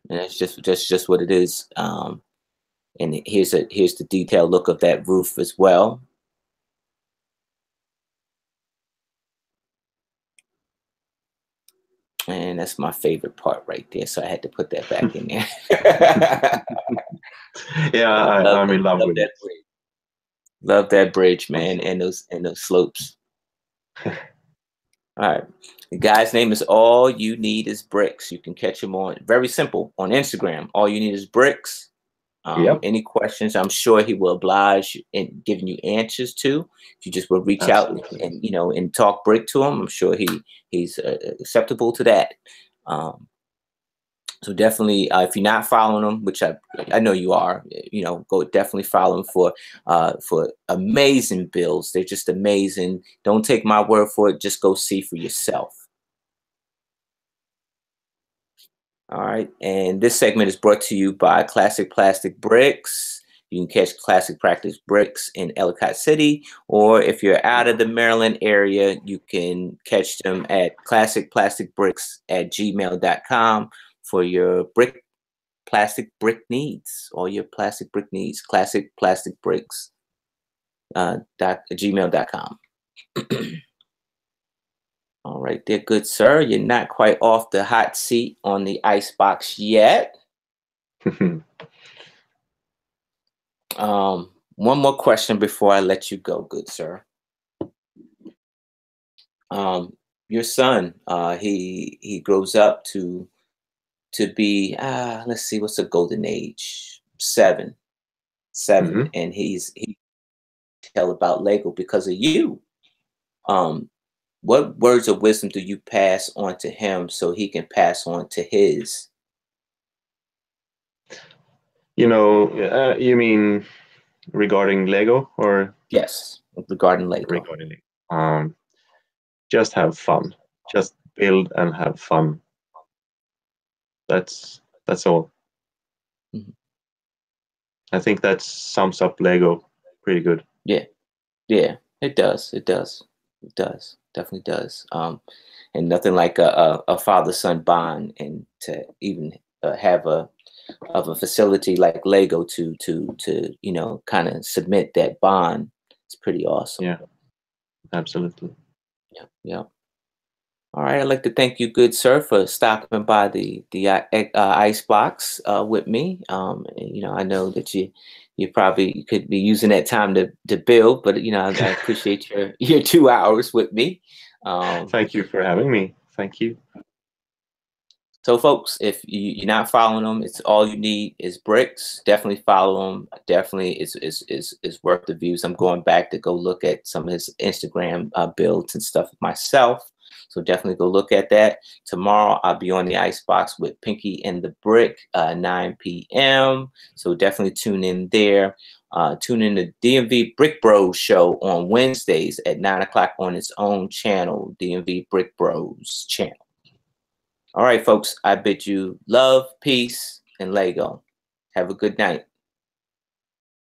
that's just what it is. And here's the detailed look of that roof as well. And that's my favorite part right there. So I had to put that back in there. Yeah, I'm in love with it. Love that bridge, man, and those slopes. All right. The guy's name is All You Need Is Bricks. You can catch him on, very simple, on Instagram. All You Need Is Bricks. Any questions, I'm sure he will oblige in giving you answers to. If you just will reach out and talk brick to him, I'm sure he's acceptable to that. So definitely, if you're not following him, which I know you are, go definitely follow him for amazing builds. They're just amazing. Don't take my word for it. Just go see for yourself. All right. And this segment is brought to you by Classic Plastic Bricks. You can catch Classic Plastic Bricks in Ellicott City, or if you're out of the Maryland area, you can catch them at classicplasticbricks@gmail.com for your plastic brick needs, all your plastic brick needs. Classic Plastic Bricks gmail.com. All right, there, good sir. You're not quite off the hot seat on the icebox yet. One more question before I let you go, good sir. Your son, he grows up to be let's see, what's the golden age? 7, and he tell about Lego because of you. What words of wisdom do you pass on to him so he can pass on to his? You mean regarding Lego, or? Yes, regarding Lego. Regarding Lego. Just have fun. Just build and have fun. That's all. I think that sums up Lego pretty good. Yeah, it does. Definitely does. And nothing like a father-son bond, and to even have a facility like Lego to kind of submit that bond. It's pretty awesome. Yeah, absolutely. Yeah. All right, I'd like to thank you, good sir, for stopping by the Icebox with me. You know, I know that you probably could be using that time to build, but you know, I appreciate your 2 hours with me. Thank you for having me. Thank you. So, folks, if you're not following them, it's all you need is Bricks. Definitely follow him. Definitely, it's worth the views. I'm going back to go look at some of his Instagram builds and stuff myself. So definitely go look at that. Tomorrow I'll be on the Icebox with Pinky and the Brick, 9 p.m. So definitely tune in there. Tune in to DMV Brick Bros show on Wednesdays at 9 o'clock on its own channel, DMV Brick Bros channel. All right, folks, I bid you love, peace, and Lego. Have a good night.